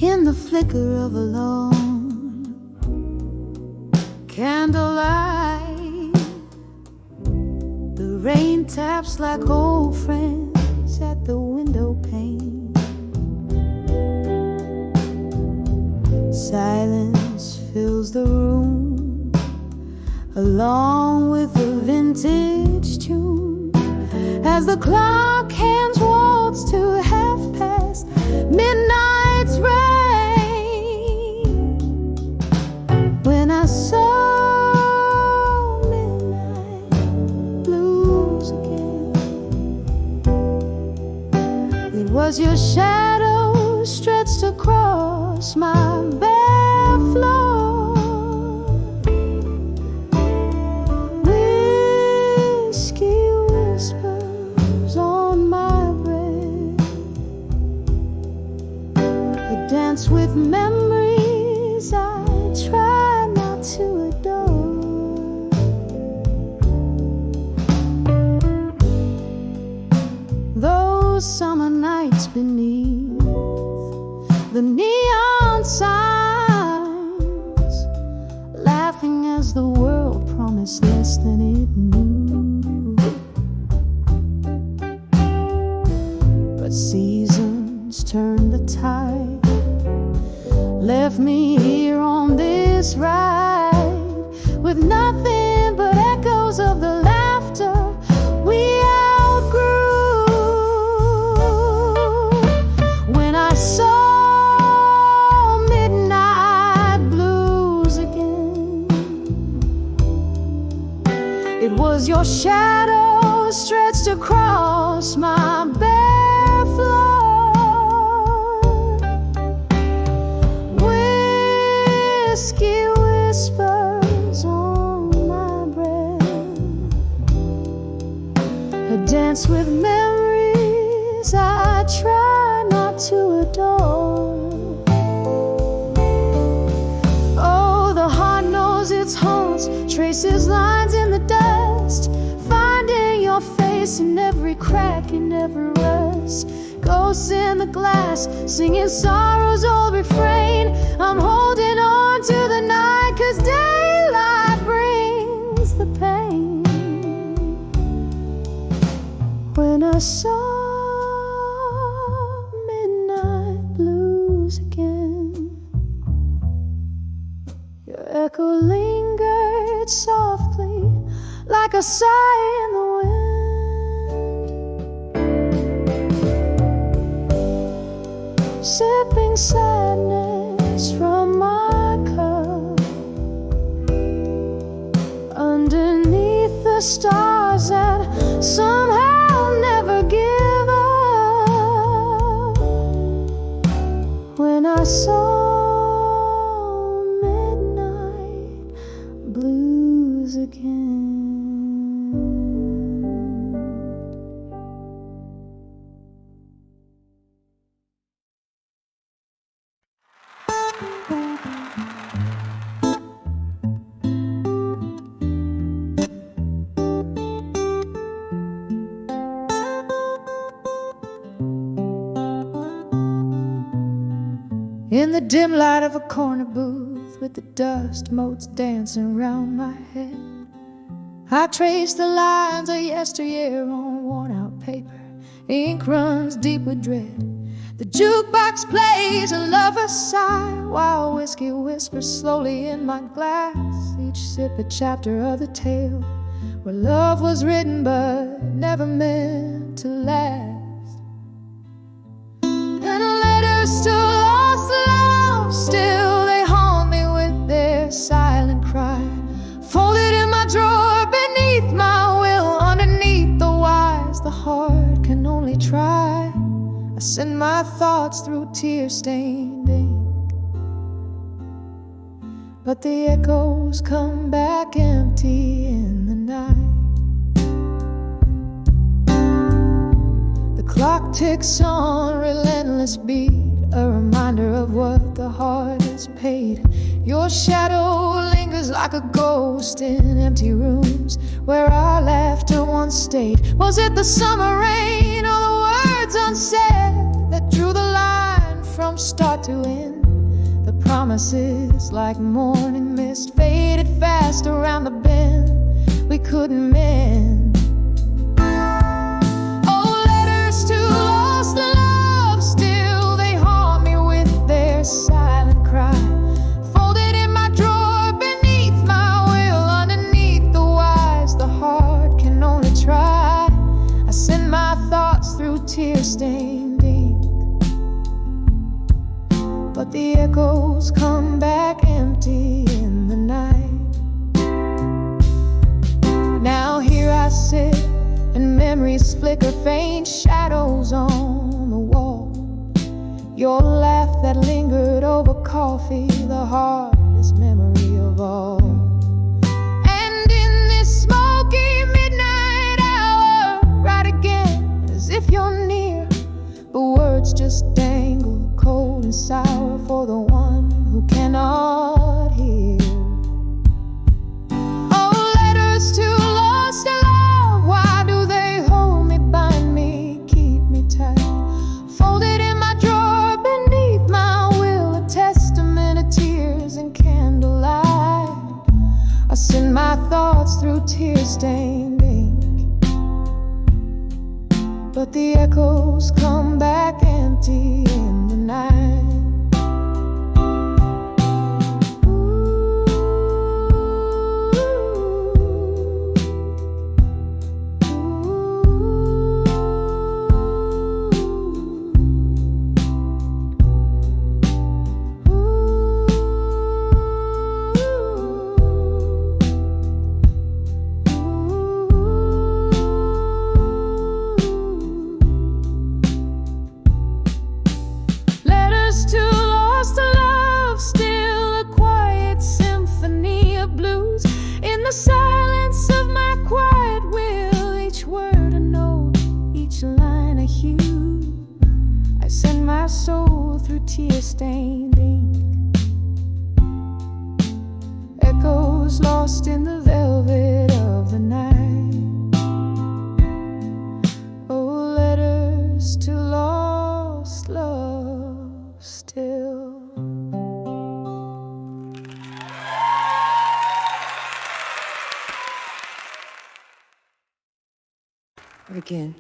In the flicker of a lone candlelight, the rain taps like old friends at the window pane. Silence fills the room along with a vintage tune as the clock hands waltz to half past midnight's rain. When I saw midnight blues again, it was your shadow stretched across my bare floor. Whiskey whispers on my breath, a dance with memories I try not to adore. Those summer nights beneath the neon signs, laughing as the world promised less than it knew. But seasons turned the tide, left me here on this ride with nothing but echoes of the laughter we outgrew. When I saw midnight blues again, it was your shadow stretched across my bare floor. Whiskey whispers on my breath, a dance with memories I try not to adore. Oh, the heart knows its haunts, traces lines in the dust, finding your face in every crack, in every rust. Ghosts in the glass, singing sorrow's old refrain. I'm holding on to the night, 'cause daylight brings the pain. When I saw midnight blues again, your echo lingered softly like a sigh in the wind. Sipping sadness from my cup underneath the stars that somehow never give up. When I saw midnight blues again. In the dim light of a corner booth, with the dust motes dancing round my head, I trace the lines of yesteryear on worn-out paper. Ink runs deep with dread. The jukebox plays a lover's sigh, while whiskey whispers slowly in my glass. Each sip a chapter of the tale where love was written but never meant to last. And letters to lost love, still they haunt me with their silent cry. Folded in my drawer beneath my will, underneath the wise the heart can only try. I send my thoughts through tear-stained ink, but the echoes come back empty in the night. The clock ticks on relentless beat, a reminder of what the heart has paid. Your shadow lingers like a ghost in empty rooms where our laughter once stayed. Was it the summer rain or the words unsaid that drew the line from start to end? The promises like morning mist faded fast around the bend we couldn't mend. Oh, letters to lost love, still they haunt me with their silent cry. Folded in my drawer beneath my will, underneath the wise the heart can only try. I send my thoughts through tear-stained ink, but the echoes come back empty in the night. Now here I sit, and memories flicker faint shadows on the wall. Your laugh that lingered over coffee, the hardest memory of all. And in this smoky midnight hour, right again as if you're near, but words just dangle cold and sour for the one who cannot hear. Oh, letters to lost love, why do they hold me, bind me, keep me tight? Folded in my drawer beneath my will, a testament of tears and candlelight. I send my thoughts through tear-stained ink, but the echoes come back empty in the night. The silence of my quiet will, each word a note, each line a hue. I send my soul through tear-stained ink, echoes lost in the velvet of the night. Oh, letters to lost love still. Again.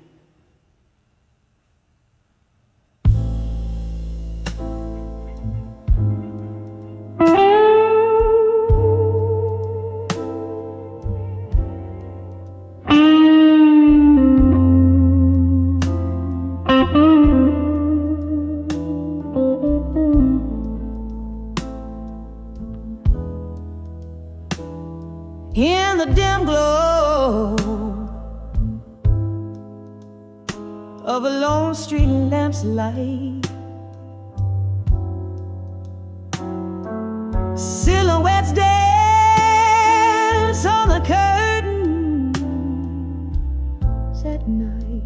In the dim glow of a lone street lamp's light, silhouettes dance on the curtains at night.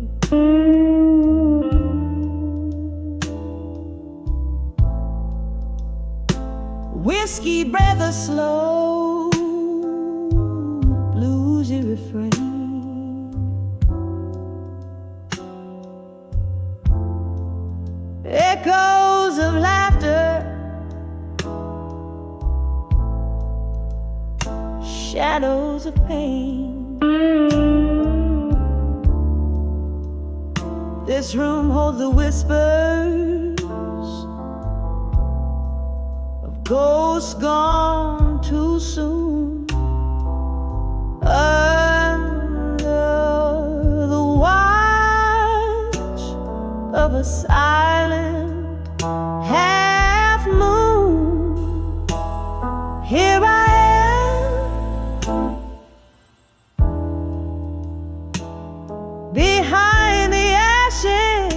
Whiskey breath a slow bluesy refrain. Echoes of laughter shadows of pain. This room holds the whispers of ghosts gone too soon. Under the watch of a silent half moon, here I am, behind the ashes,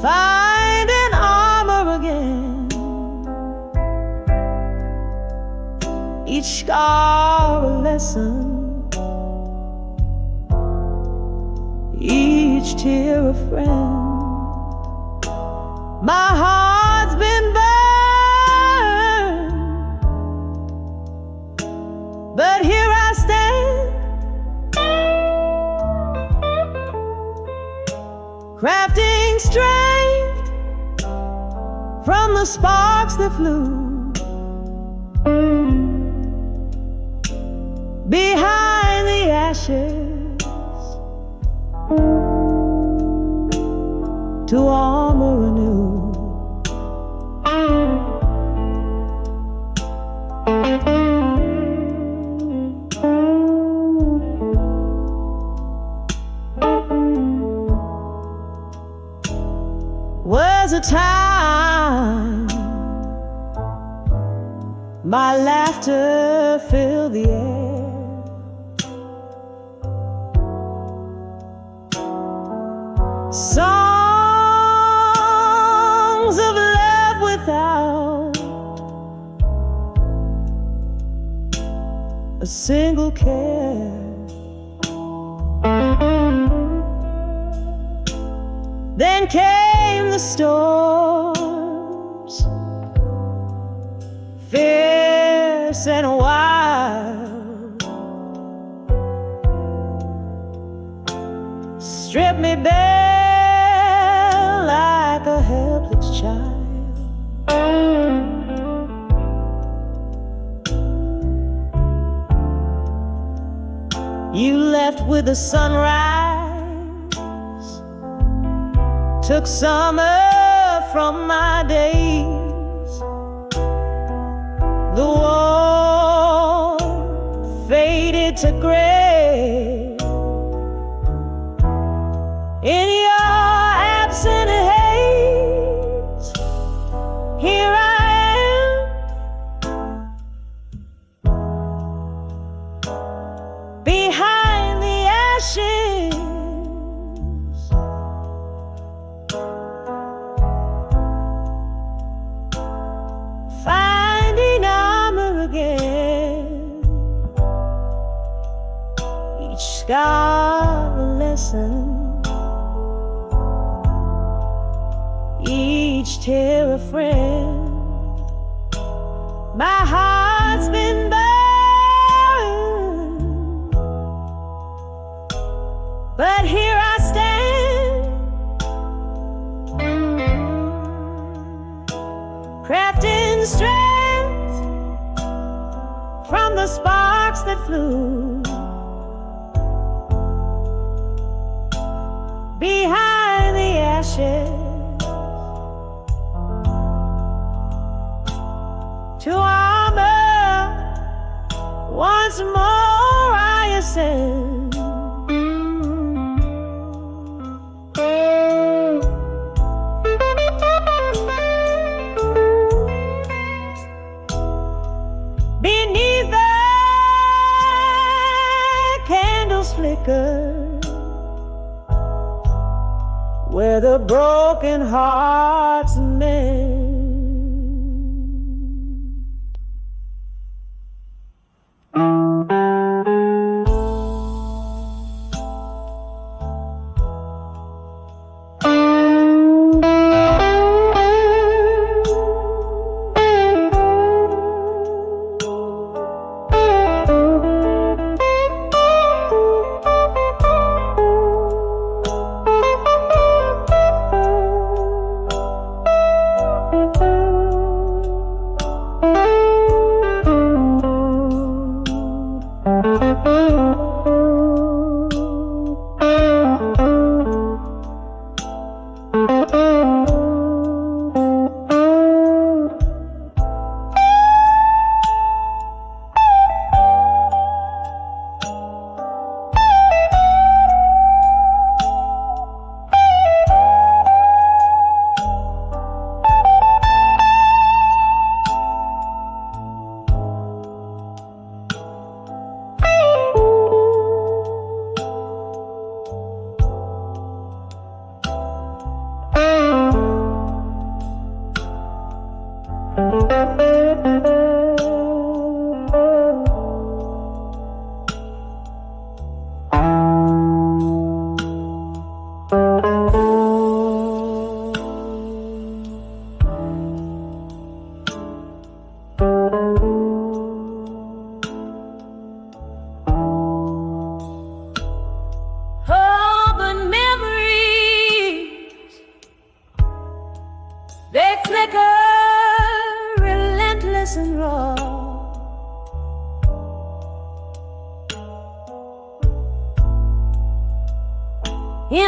finding armor again. Each scar a lesson, each tear a friend. My heart's been burned, but here I stand, crafting strength from the sparks that flew. Behind the ashes, to armor anew. Was a time my laughter filled the air. Songs of love without a single care. Then came the storms, fierce and wild, stripped me bare like a helpless child. You left with the sunrise, took summer from my days. The warmth faded to gray. In your absent haze, here I am, behind the ashes, finding armor again. Each scar a lesson, each tear a friend. My heart's been burned, but here I stand, crafting strength from the sparks that flew. Behind the ashes, to armor once more I ascend. Beneath the candles flicker, where the broken hearts mend.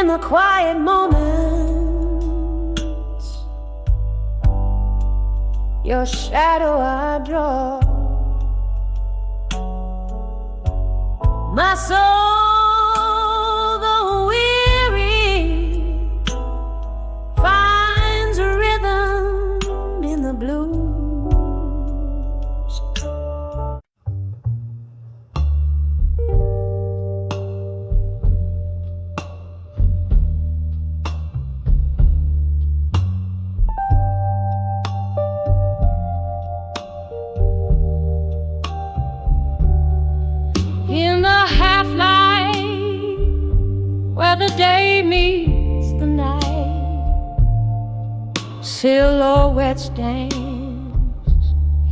in the quiet moments. Your shadow I draw. My soul, though weary, finds a rhythm in the blues. In the half-light, where the day meets the night, silhouettes dance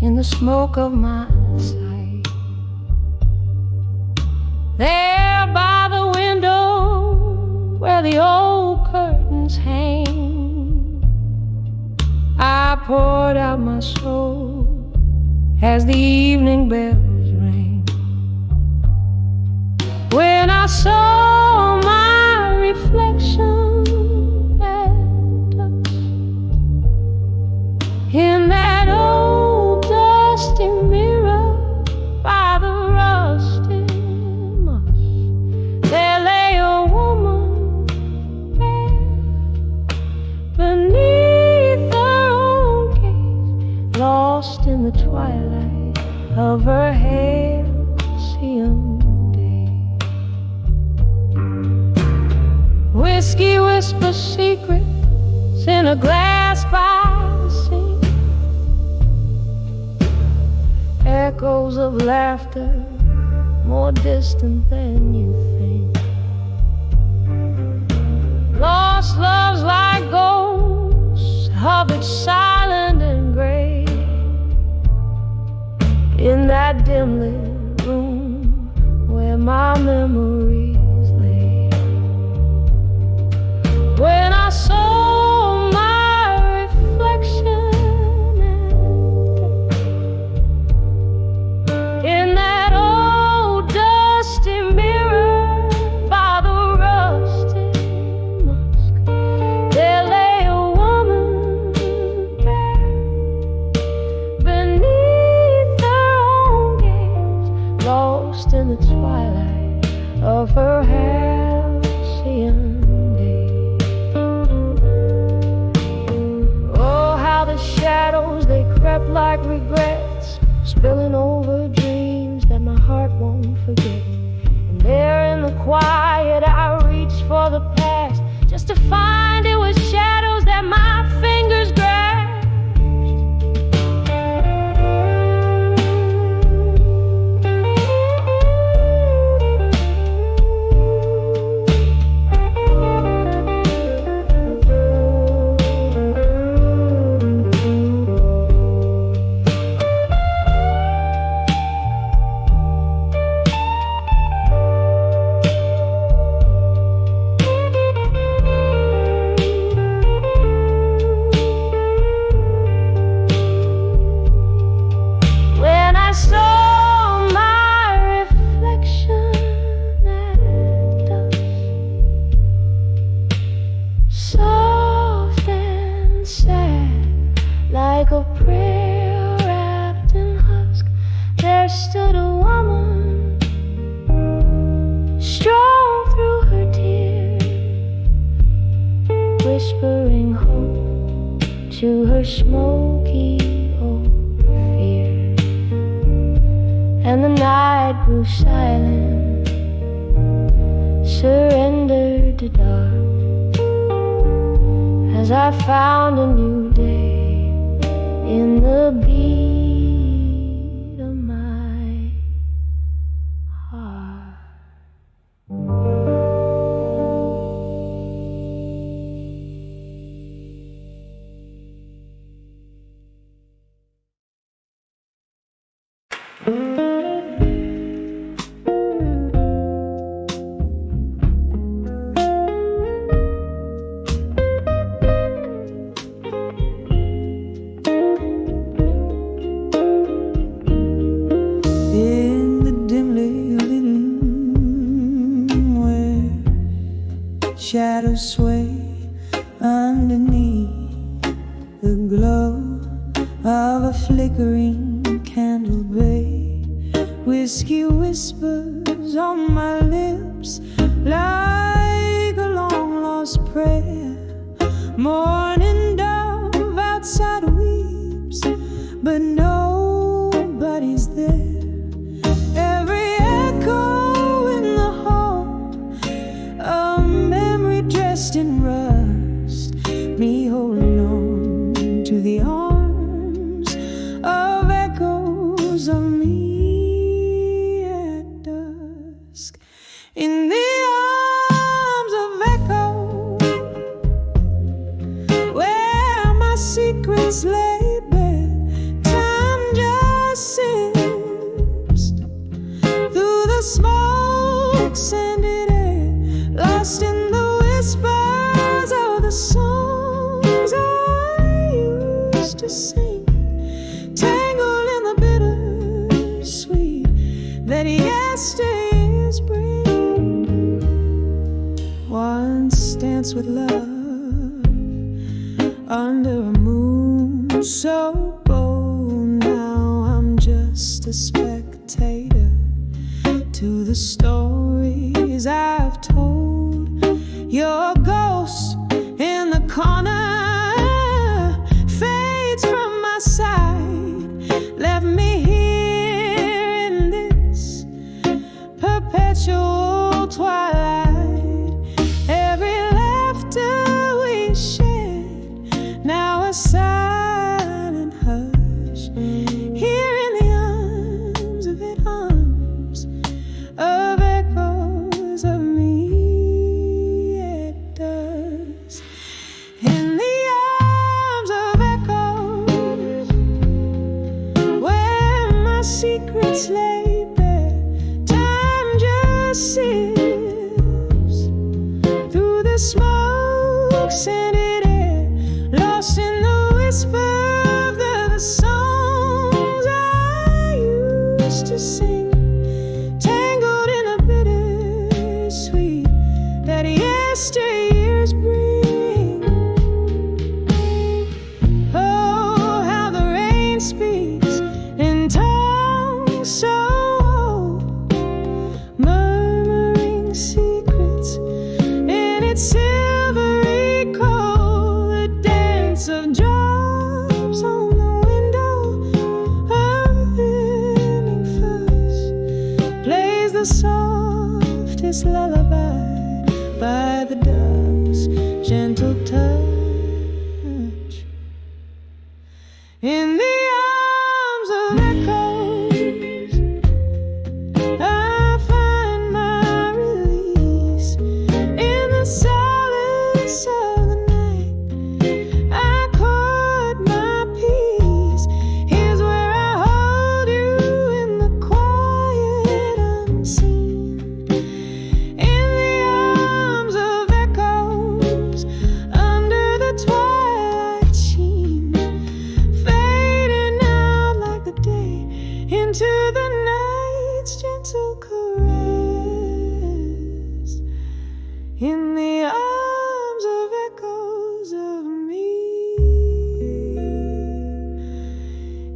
in the smoke of my sight. There by the window, where the old curtains hang, I poured out my soul as the evening bells rang. When I saw my reflection at dusk in that old dusty mirror by the rusty musk, there lay a woman there beneath her own gaze, lost in the twilight of her halcyon. Whiskey whispers secrets in a glass by the sea. Echoes of laughter more distant than you think. Lost loves like ghosts hovered silent and gray in that dim lit room where my memories lay. When I saw my reflection in that old dusty mirror by the rusty musk, there lay a woman there beneath her own gaze, lost in the twilight of her halcyon. Shadows, they crept like regrets, spilling over dreams that my heart won't forget. And there in the quiet I reached for the past, just to find it was shadows that my fingers grasped. Whispering hope to her smoky old fear, and the night grew silent, surrendered to dark, as I found a new day in the beat of my heart. flickering candle bay, whiskey whispers on my lips like a long lost prayer. Morning dove outside weeps, but nobody's there. Every echo in the hall, a memory dressed in rust, me holding on to the arms of echoes of me at dusk. In the arms of echo, where my secrets lay bare, time just sips through the smoke scented air, lost in the whispers of the songs I used to sing, tangled in the bittersweet that yesteryears bring. Once danced with love under a moon so bold, now I'm just a spectator to the stories I've told. Your ghost in the corner fades from my side, left me here in this perpetual twilight. Every laughter we shared, now a silent hush, here in the arms of it, arms of echoes of me at dusk. In the arms of echoes, where my secrets lay bare, time just sips through the smoke scented air, lost in the whisper of the songs I used to sing, tangled in the bittersweet that yesteryears bring. Oh, how the rain speaks in tongues so old, murmuring secrets in its silvery cold. The dance of drops on the window of evening first plays the softest lullaby by the dove's gentle touch. In the arms of echoes, I find my release. In the silence of the night, I court my peace. Here's where I hold you in the quiet unseen. In the arms of echoes, under the twilight sheen, fading out like the day into the night's gentle caress. In the arms of echoes of me,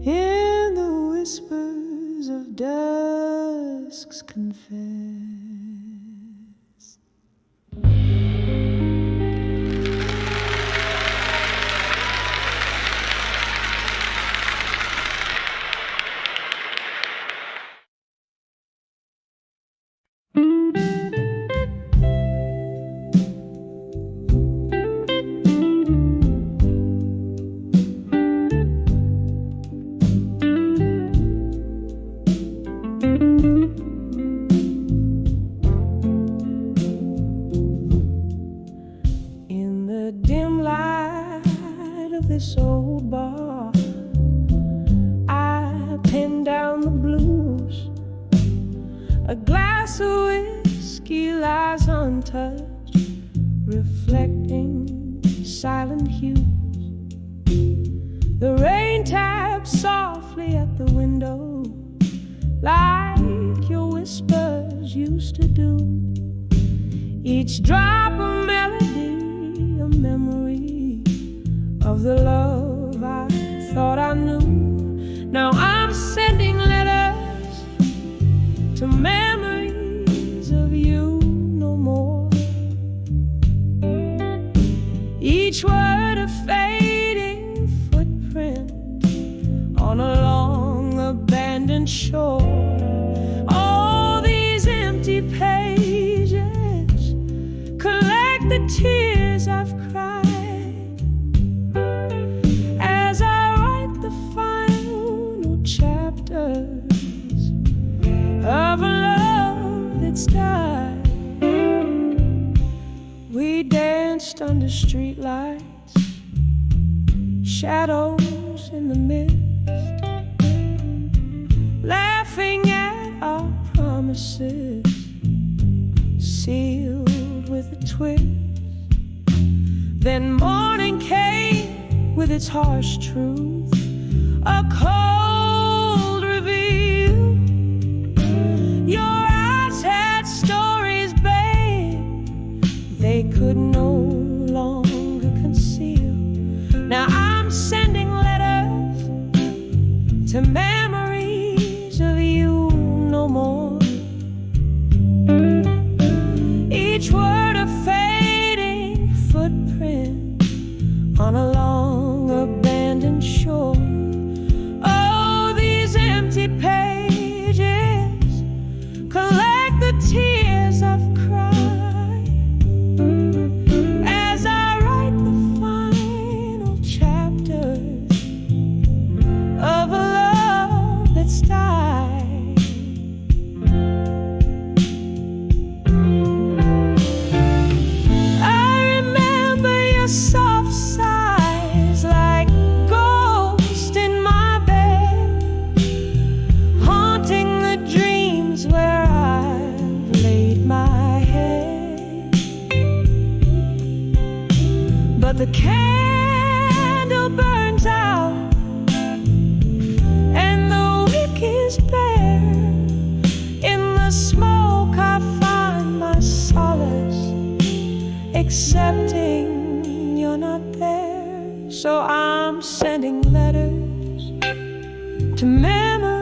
in the whispers of dusk's confess. In the dim light of this old bar, I pen down the blues. A glass of whiskey lies untouched, reflecting silent hues. The rain taps softly at the window, like your whispers used to do. Each drop a melody, a memory of the love I thought I knew. each word a fading footprint on a long abandoned shore. All these empty pages collect the tears I've cried as I write the final chapters of a love that's died. We danced under streetlights, shadows in the mist, laughing at our promises, sealed with a twist. Then morning came with its harsh truth, a cold reveal. Your eyes had stories, babe, they could no longer conceal. Now I'm sending letters to memories of you no more. Each word a fading footprint on a long abandoned shore. Oh, these empty pages collect the tears I've cried as I write the final chapters of a love that's died. I remember your soft sighs like ghosts in my bed, haunting the dreams where I've laid my head. But the candle burns out and the wick is bare. In the smoke I find my solace, accepting you're not there. So I'm sending letters to memories